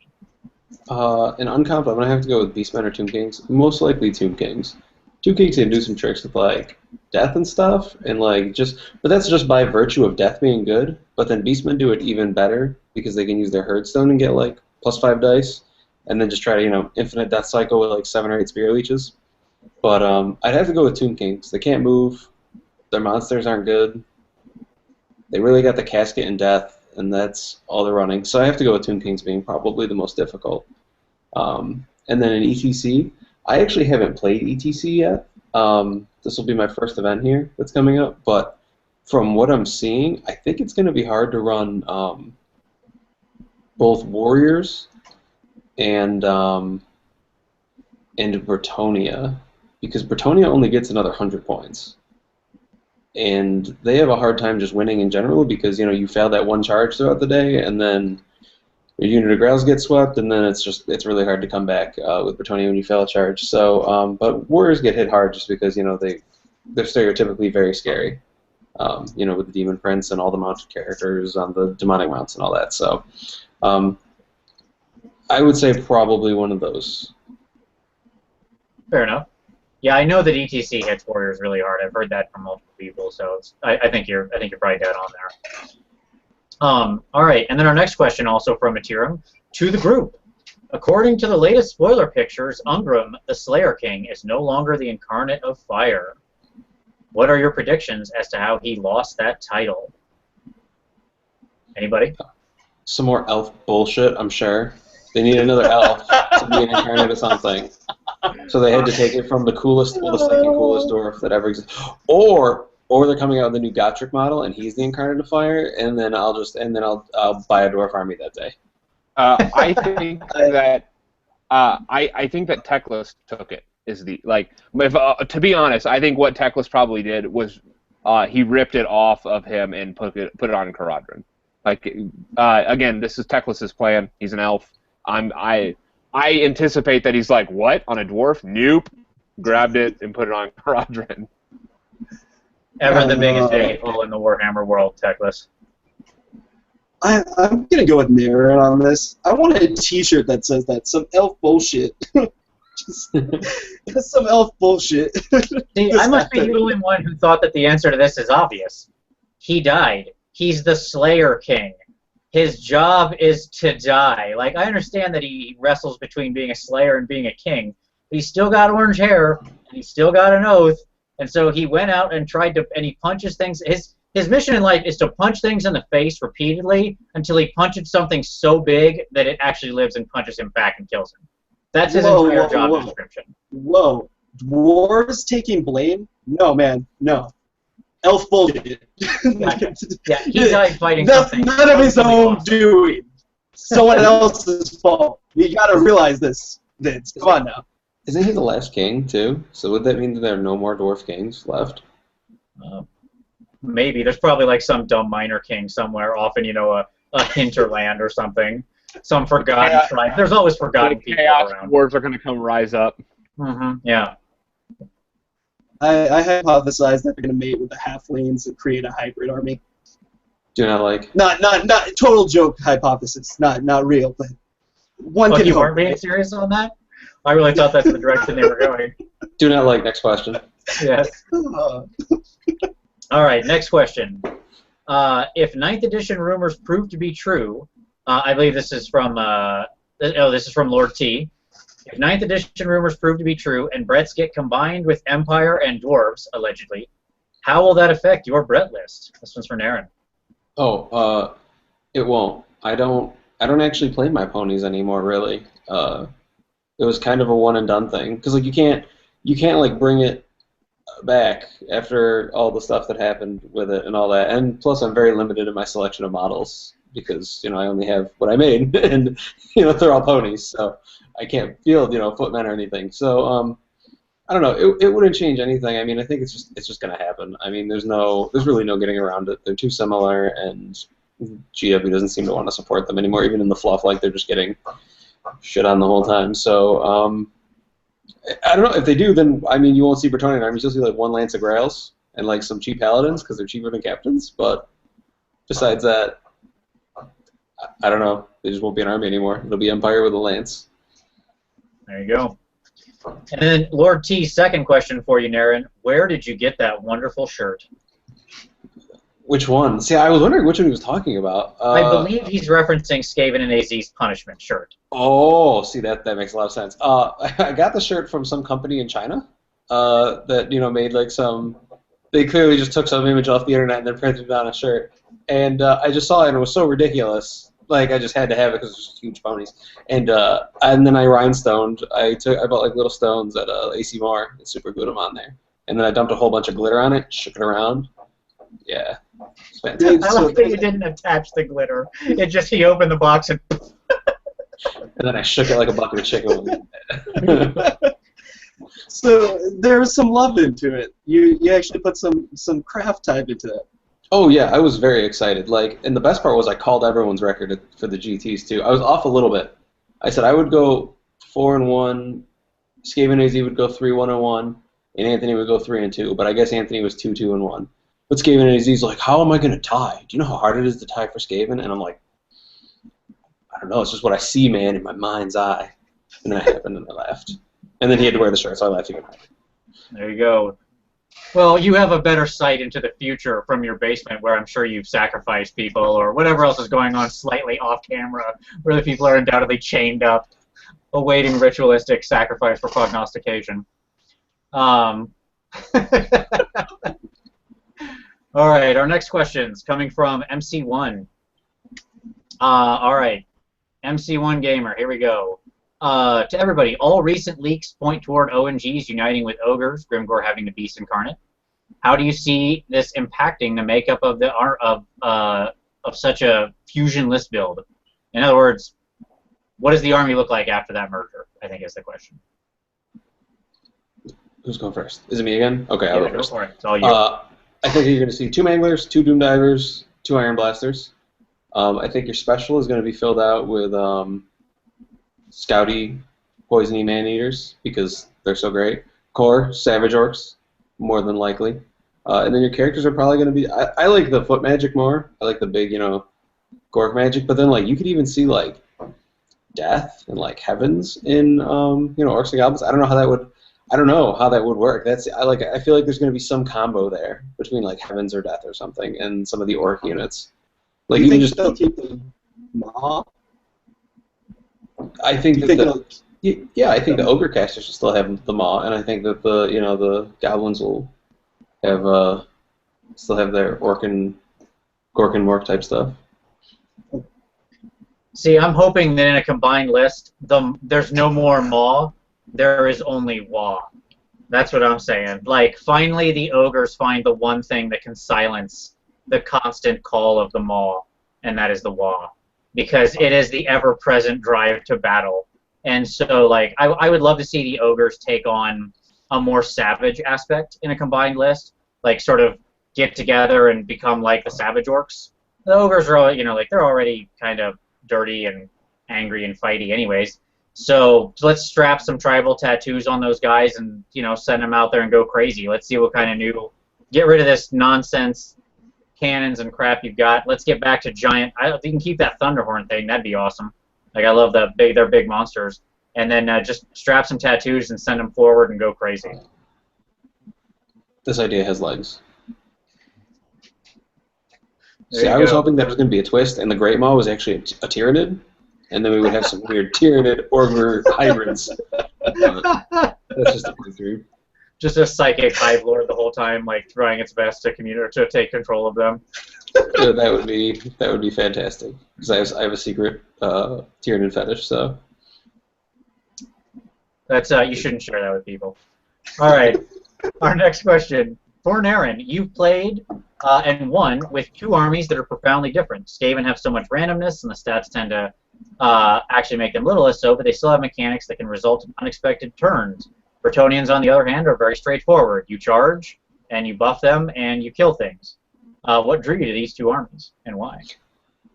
In uncomped, I'm gonna have to go with Beastmen or Tomb Kings. Most likely Tomb Kings. Tomb Kings can do some tricks with like death and stuff, and like but that's just by virtue of death being good. But then Beastmen do it even better because they can use their Herdstone and get like +5 dice, and then just try to infinite death cycle with like 7 or 8 Spear Leeches. But I'd have to go with Tomb Kings. They can't move. Their monsters aren't good. They really got the casket and death, and that's all they're running. So I have to go with Tomb Kings being probably the most difficult. And then in ETC, I actually haven't played ETC yet. This will be my first event here that's coming up, but from what I'm seeing, I think it's going to be hard to run both Warriors and Bretonia, because Bretonia only gets another 100 points. And they have a hard time just winning in general because, you fail that one charge throughout the day, and then your unit of Grails get swept, and then it's really hard to come back with Bretonia when you fail a charge. So, but Warriors get hit hard just because, they're stereotypically very scary, with the Demon Prince and all the mounted characters on the demonic mounts and all that. So, I would say probably one of those. Fair enough. Yeah, I know that ETC hits Warriors really hard. I've heard that from multiple people, so I think you're probably dead on there. All right, and then our next question, also from Matirum, to the group. According to the latest spoiler pictures, Ungrim, the Slayer King, is no longer the incarnate of fire. What are your predictions as to how he lost that title? Anybody? Some more elf bullshit, I'm sure. They need another elf to be an incarnate of something. So they had to take it from the coolest, well, the second coolest dwarf that ever existed. Or they're coming out with a new Gotrek model, and he's the incarnate of fire, and then I'll buy a dwarf army that day. I think that I think that Teclis took it. To be honest, I think what Teclis probably did was he ripped it off of him and put it on Caradhran. Again, this is Teclis' plan. He's an elf. I anticipate that he's like, what, on a dwarf? Nope. Grabbed it and put it on Caradhran. Ever the biggest a-hole in the Warhammer world, Teclis. I'm going to go with Naren on this. I want a t-shirt that says that. Some elf bullshit. Just some elf bullshit. See, I must be the only one who thought that the answer to this is obvious. He died. He's the Slayer King. His job is to die. I understand that he wrestles between being a Slayer and being a king, but he's still got orange hair, and he's still got an oath, and so he went out and and he punches things. His mission in life is to punch things in the face repeatedly until he punches something so big that it actually lives and punches him back and kills him. That's his entire job description. Whoa. Dwarves taking blame? No, man. No. elf bullshit. Yeah, he died fighting something. None of his own doing. Someone else's fault. You gotta realize this, Vince. Come on now. Isn't he the last king, too? So would that mean that there are no more dwarf kings left? Maybe. There's probably like some dumb minor king somewhere off in, a hinterland or something. Some forgotten tribe. There's always forgotten people chaos around. Dwarves are going to come rise up. Yeah. I hypothesize that they're gonna mate with the halflings and create a hybrid army. Do not like. Not total joke hypothesis. Not real, but one can You hope. weren't being serious on that? I really thought that's the direction they were going. Do not like. Next question. Yes. All right, next question. If 9th edition rumors prove to be true, I believe this is from this is from Lord T. If 9th edition rumors prove to be true and Bretts get combined with Empire and Dwarves, allegedly, how will that affect your Brett list? This one's for Naren. Oh, it won't. I don't actually play my ponies anymore, really. It was kind of a one and done thing because like you can't like bring it back after all the stuff that happened with it and all that. And plus, I'm very limited in my selection of models because I only have what I made, and they're all ponies, so I can't field footmen or anything. So I don't know. It wouldn't change anything. I mean, I think it's just gonna happen. I mean, there's really no getting around it. They're too similar, and GW doesn't seem to want to support them anymore, even in the fluff. Like they're just getting shit on the whole time. So I don't know if they do. Then I mean, you won't see Bretonnian armies. You'll see like one Lance of Grails and like some cheap paladins because they're cheaper than captains. But besides that, I don't know. They just won't be an army anymore. It'll be Empire with a lance. There you go. And then Lord T's second question for you, Naren. Where did you get that wonderful shirt? Which one? See, I was wondering which one he was talking about. I believe he's referencing Skaven and AZ's punishment shirt. Oh, see, that makes a lot of sense. I got the shirt from some company in China that made like some. They clearly just took some image off the internet and then printed it on a shirt. And I just saw it and it was so ridiculous. Like I just had to have it because it's just huge ponies. And then I rhinestoned. I bought like little stones at AC Moore and super glued them on there. And then I dumped a whole bunch of glitter on it, shook it around. Yeah. It's fantastic. I like that you didn't attach the glitter. It just he opened the box and. And then I shook it like a bucket of chicken. So there's some love into it. You actually put some craft time into it. Oh yeah, I was very excited. Like, and the best part was I called everyone's record for the GTs too. I was off a little bit. I said I would go 4-1. Skaven AZ would go 3-1-1, and Anthony would go 3-2. But I guess Anthony was 2-2-1. But Skaven AZ's like, how am I going to tie? Do you know how hard it is to tie for Skaven? And I'm like, I don't know. It's just what I see, man, in my mind's eye. And then it happened, and I laughed. And then he had to wear the shirt, so I laughed even harder. There you go. Well, you have a better sight into the future from your basement where I'm sure you've sacrificed people or whatever else is going on slightly off camera where the people are undoubtedly chained up awaiting ritualistic sacrifice for prognostication. All right, our next question's coming from MC1. All right, MC1 Gamer, here we go. To everybody, all recent leaks point toward ONGs uniting with ogres, Grimgore having the beast incarnate. How do you see this impacting the makeup of the of such a fusion list build? In other words, what does the army look like after that merger? I think is the question. Who's going first? Is it me again? Okay, Yeah, I'll go go first. for it. It's all you. I think you're going to see 2 Manglers, 2 Doom Divers, 2 Iron Blasters. I think your special is going to be filled out with Scouty, Poisony Man-Eaters, because they're so great. Core, Savage Orcs, more than likely. And then your characters are probably going to be... I like the Foot Magic more. I like the big, Gork Magic. But then, you could even see, Death and, Heavens in, Orcs and Goblins. I don't know how that would... I don't know how that would work. I feel like there's going to be some combo there between, Heavens or Death or something and some of the Orc units. Do you think they'll keep the Maw? I think I think the ogre casters will still have the Maw, and I think that the goblins will have still have their Gork and Mork type stuff. See, I'm hoping that in a combined list, there's no more Maw, there is only Wa. That's what I'm saying. Like, finally the ogres find the one thing that can silence the constant call of the maw, and that is the Waaagh. Because it is the ever-present drive to battle. And so, like, I would love to see the ogres take on a more savage aspect in a combined list. Like, sort of get together and become like the savage orcs. The ogres are, like, they're already kind of dirty and angry and fighty anyways. So let's strap some tribal tattoos on those guys and, send them out there and go crazy. Let's see what kind of new... Get rid of this nonsense cannons and crap you've got. Let's get back to giant... If you can keep that Thunderhorn thing, that'd be awesome. Like, I love they're big monsters. And then just strap some tattoos and send them forward and go crazy. This idea has legs. See, I was hoping there was going to be a twist, and the Great Maw was actually a Tyranid, and then we would have some weird Tyranid ogre hybrids. That's just a playthrough. Just a psychic hive lord the whole time, like trying its best to take control of them. Yeah, that would be fantastic. Because I have a secret Tyranid fetish, so. That's you shouldn't share that with people. All right, our next question for Naren. You've played and won with two armies that are profoundly different. Skaven have so much randomness, and the stats tend to actually make them little less so, but they still have mechanics that can result in unexpected turns. Bretonnians, on the other hand, are very straightforward. You charge, and you buff them, and you kill things. What drew you to these two armies, and why?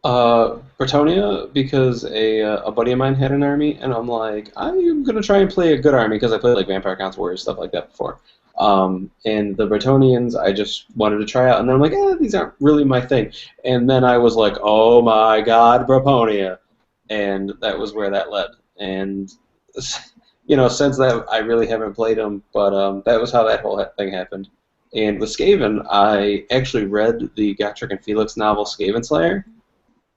Bretonnia, because a buddy of mine had an army, and I'm like, I'm going to try and play a good army, because I played like Vampire Counts Warriors, stuff like that before. And the Bretonnians, I just wanted to try out, and then I'm like, these aren't really my thing. And then I was like, oh my god, Bretonnia. And that was where that led. And, since that, I really haven't played them, but that was how that whole thing happened. And with Skaven, I actually read the Gotrek and Felix novel Skaven Slayer,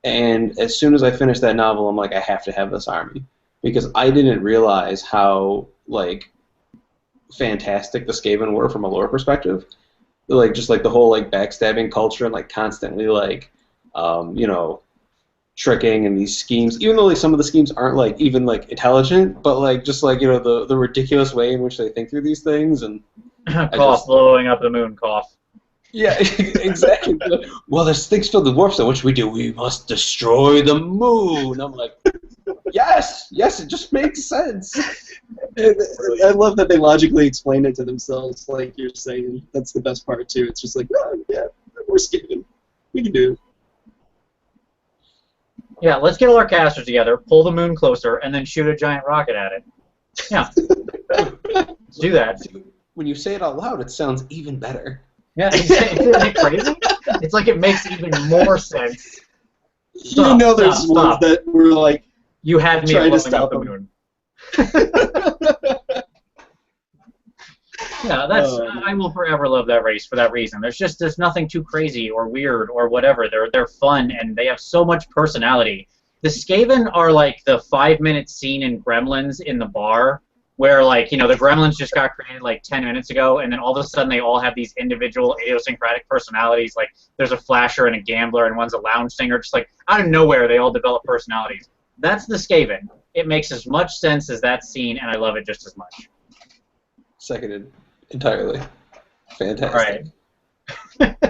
and as soon as I finished that novel, I'm like, I have to have this army. Because I didn't realize how, like, fantastic the Skaven were from a lore perspective. Like, just like the whole, like, backstabbing culture and, like, constantly, like, tricking and these schemes, even though like some of the schemes aren't like even like intelligent, but like just like the ridiculous way in which they think through these things and cough, blowing up the moon, cough. Yeah, exactly. Well, there's things filled with warp, so what should we do? We must destroy the moon. I'm like, yes, it just makes sense. I love that they logically explain it to themselves, like you're saying. That's the best part too. It's just like, oh, yeah, we're skating. We can do it. Yeah, let's get all our casters together, pull the moon closer, and then shoot a giant rocket at it. Yeah. Let's do that. When you say it out loud, it sounds even better. Yeah, isn't it crazy? It's like it makes even more sense. There's ones that were like, you had me trying to blowing up stop the them. moon. Yeah, I will forever love that race for that reason. There's nothing too crazy or weird or whatever. They're fun and they have so much personality. The Skaven are like the 5-minute scene in Gremlins in the bar where like, the Gremlins just got created like 10 minutes ago and then all of a sudden they all have these individual idiosyncratic personalities. Like there's a flasher and a gambler and one's a lounge singer. Just like out of nowhere they all develop personalities. That's the Skaven. It makes as much sense as that scene and I love it just as much. Seconded. Entirely. Fantastic. All right.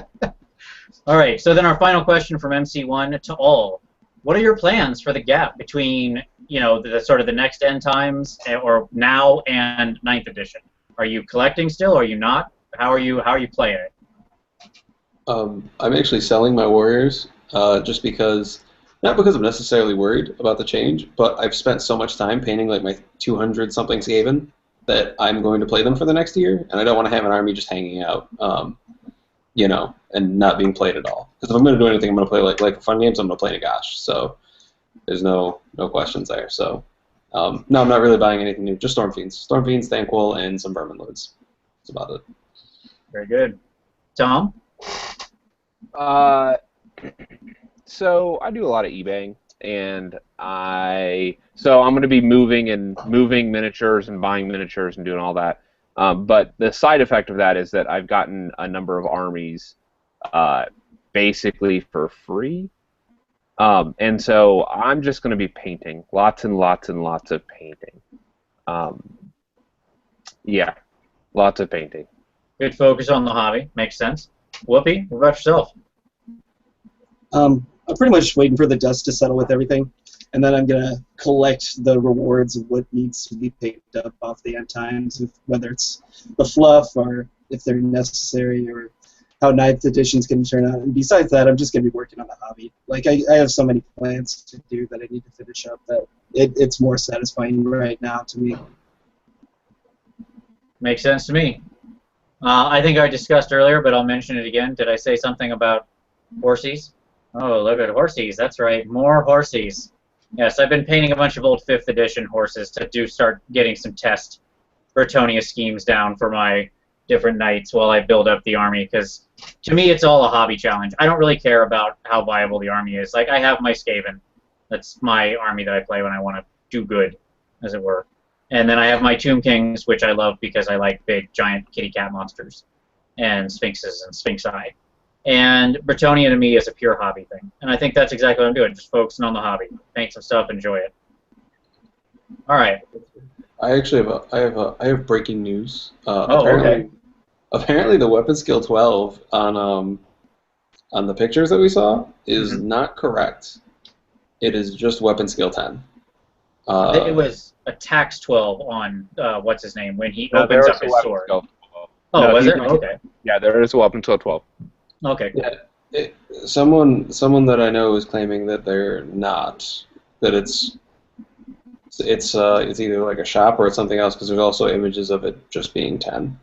All right, so then our final question from MC1 to all. What are your plans for the gap between, the sort of the next end times or now and 9th edition? Are you collecting still or are you not? How are you playing it? I'm actually selling my warriors just because, not because I'm necessarily worried about the change, but I've spent so much time painting like my 200-something Skaven that I'm going to play them for the next year, and I don't want to have an army just hanging out, and not being played at all. Because if I'm going to do anything, I'm going to play like for fun games, I'm going to play Nagash. So there's no questions there. So no, I'm not really buying anything new. Just Storm Fiends, Thanquol, and some Vermin Lords. That's about it. Very good. Tom? So I do a lot of eBaying, and I'm going to be moving miniatures and buying miniatures and doing all that. But the side effect of that is that I've gotten a number of armies basically for free. And so I'm just going to be painting. Lots and lots and lots of painting. Yeah. Lots of painting. Good focus on the hobby. Makes sense. Whoopi, what about yourself? I'm pretty much waiting for the dust to settle with everything, and then I'm gonna collect the rewards of what needs to be picked up off the end times, whether it's the fluff or if they're necessary or how 9th edition's gonna turn out. And besides that, I'm just gonna be working on the hobby. Like I have so many plans to do that I need to finish up that it's more satisfying right now to me. Makes sense to me. I think I discussed earlier, but I'll mention it again. Did I say something about horsies? Oh, look at horsies. That's right, more horsies. Yes, I've been painting a bunch of old 5th edition horses to start getting some test Bretonnia schemes down for my different knights while I build up the army, because to me it's all a hobby challenge. I don't really care about how viable the army is. Like, I have my Skaven. That's my army that I play when I want to do good, as it were. And then I have my Tomb Kings, which I love because I like big, giant kitty cat monsters and sphinxes and sphinxi. And Bretonnia to me is a pure hobby thing. And I think that's exactly what I'm doing, just focusing on the hobby. Paint some stuff, enjoy it. All right. I actually have breaking news. Okay. Apparently the weapon skill 12 on the pictures that we saw is not correct. It is just weapon skill 10. It was attacks 12 on what's his name when he opens up his sword. Oh, was there? Okay. Yeah, there is a weapon skill 12. Okay. Yeah, someone that I know is claiming that they're not. That it's either like a shop or it's something else, because there's also images of it just being 10.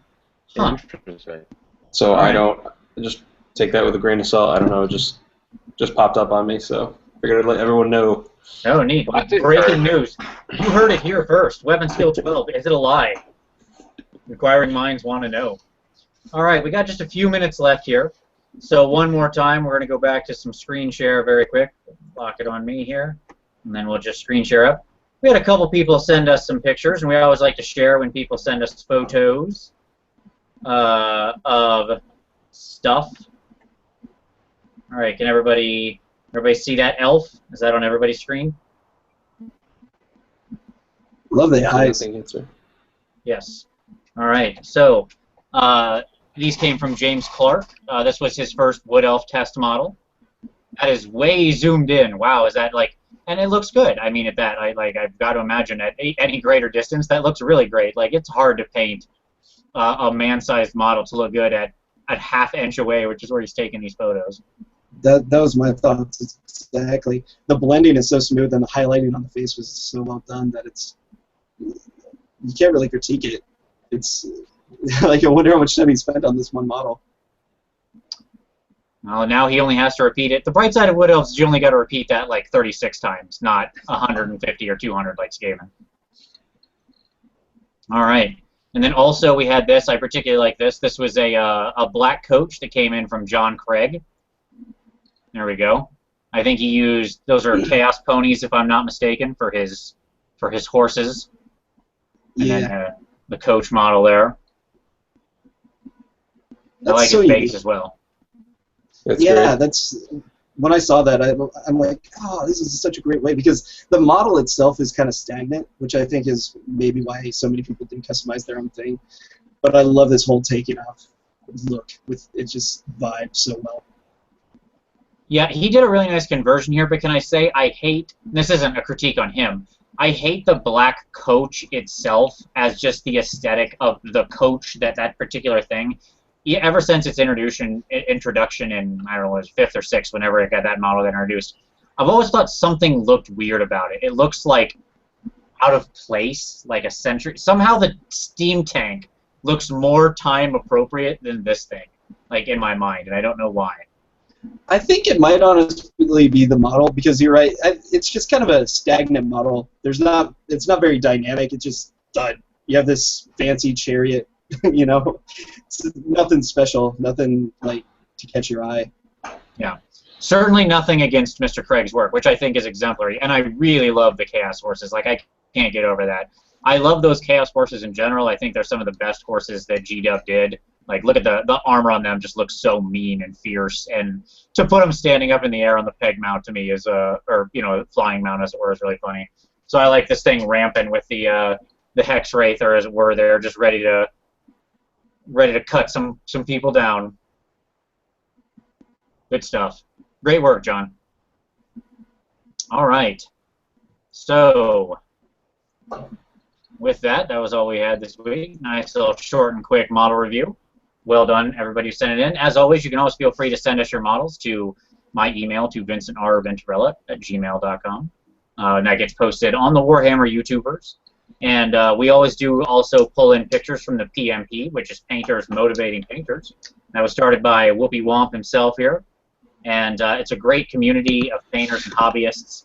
Huh. So I don't, just take that with a grain of salt. I don't know, it just popped up on me, so figured I'd let everyone know. Oh, neat. Breaking news. You heard it here first. Weapon skill 12. Is it a lie? Inquiring minds want to know. All right, we got just a few minutes left here. So one more time, we're going to go back to some screen share very quick. Lock it on me here, and then we'll just screen share up. We had a couple people send us some pictures, and we always like to share when people send us photos of stuff. All right, can everybody see that elf? Is that on everybody's screen? Love the eyes. Yes. All right. So these came from James Clark. This was his first Wood Elf test model. That is way zoomed in. Wow, is that like? And it looks good. I mean, at that, I've got to imagine at any greater distance, that looks really great. Like, it's hard to paint a man-sized model to look good at ½ inch away, which is where he's taking these photos. That was my thoughts exactly. The blending is so smooth, and the highlighting on the face was so well done that you can't really critique it. It's like, I wonder how much time he spent on this one model. Well, now he only has to repeat it. The bright side of Wood Elves is you only got to repeat that like 36 times, not 150 or 200 like Skaven. All right. And then also we had this. I particularly like this. This was a black coach that came in from John Craig. There we go. I think he used, those are Chaos ponies, if I'm not mistaken, for his horses. And then the coach model there. I like his base as well. That's great. That's when I saw that, I'm like, oh, this is such a great way, because the model itself is kind of stagnant, which I think is maybe why so many people didn't customize their own thing. But I love this whole taking off look. It just vibes so well. Yeah, he did a really nice conversion here, but can I say I hate, this isn't a critique on him, I hate the black coach itself as just the aesthetic of the coach, that particular thing. Yeah, ever since its introduction in, I don't know, it was 5th or 6th, whenever it got that model introduced, I've always thought something looked weird about it. It looks like out of place, like a century. Somehow the steam tank looks more time appropriate than this thing, like in my mind, and I don't know why. I think it might honestly be the model, because you're right. It's just kind of a stagnant model. It's not very dynamic. It's just done. You have this fancy chariot. You know, it's nothing special, nothing like to catch your eye. Yeah, certainly nothing against Mr. Craig's work, which I think is exemplary, and I really love the Chaos horses. Like, I can't get over that. I love those Chaos horses in general. I think they're some of the best horses that GW did. Like, look at the armor on them; just looks so mean and fierce. And to put them standing up in the air on the peg mount to me is flying mount as it were, is really funny. So I like this thing ramping with the Hex Wraith, or as it were, they're just ready to ready to cut some people down. Good stuff. Great work, John. All right. So, with that, that was all we had this week. Nice little short and quick model review. Well done, everybody who sent it in. As always, you can always feel free to send us your models to my email, to vincentrventurella@gmail.com. And that gets posted on the Warhammer YouTubers. And we always do also pull in pictures from the PMP, which is Painters Motivating Painters. That was started by Whoopi Womp himself here. And it's a great community of painters and hobbyists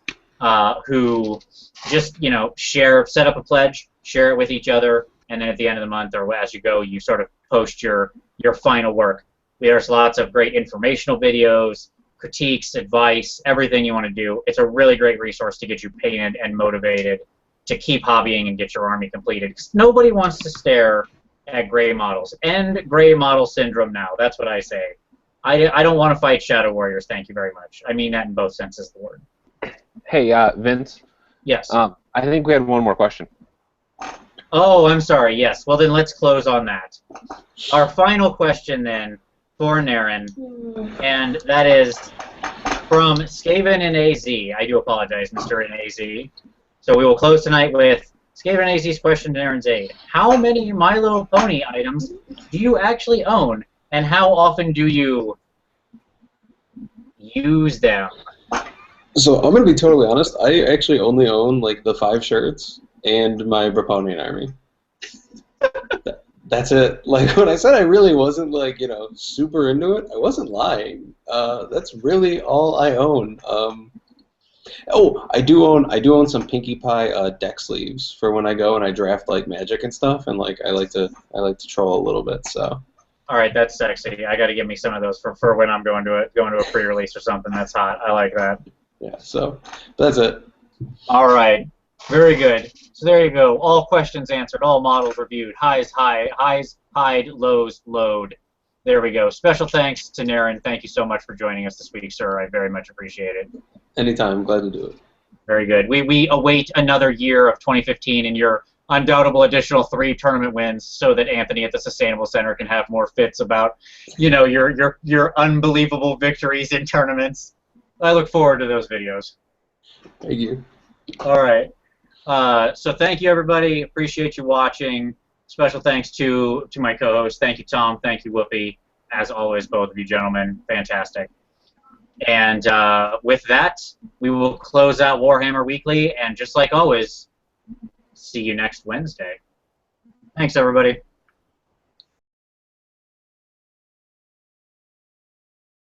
who just, you know, set up a pledge, share it with each other, and then at the end of the month or as you go, you sort of post your final work. There's lots of great informational videos, critiques, advice, everything you want to do. It's a really great resource to get you painted and motivated to keep hobbying and get your army completed. 'Cause nobody wants to stare at gray models. End gray model syndrome now. That's what I say. I don't want to fight Shadow Warriors, thank you very much. I mean that in both senses of the word. Hey, Vince. Yes. I think we had one more question. Oh, I'm sorry, yes. Well, then let's close on that. Our final question, then, for Naren, and that is from Skaven in AZ. I do apologize, Mr. in AZ. So we will close tonight with Skaven in AZ's question to Naren Zade. How many My Little Pony items do you actually own, and how often do you use them? So I'm gonna be totally honest. I actually only own like the 5 shirts and my Braponian army. That's it. Like when I said I really wasn't like super into it, I wasn't lying. That's really all I own. Oh, I do own some Pinkie Pie deck sleeves for when I go and I draft like Magic and stuff, and like I like to troll a little bit. So. All right, that's sexy. I got to get me some of those for when I'm going to a pre-release or something. That's hot. I like that. Yeah. So that's it. All right. Very good. So there you go. All questions answered. All models reviewed. Highs, hide, lows, load. There we go. Special thanks to Naren. Thank you so much for joining us this week, sir. I very much appreciate it. Anytime. Glad to do it. Very good. We await another year of 2015 and your undoubtable additional 3 tournament wins so that Anthony at the Sustainable Center can have more fits about, your unbelievable victories in tournaments. I look forward to those videos. Thank you. All right. So thank you, everybody. Appreciate you watching. Special thanks to my co-host. Thank you, Tom. Thank you, Whoopi. As always, both of you gentlemen, fantastic. And with that, we will close out Warhammer Weekly. And just like always, see you next Wednesday. Thanks, everybody.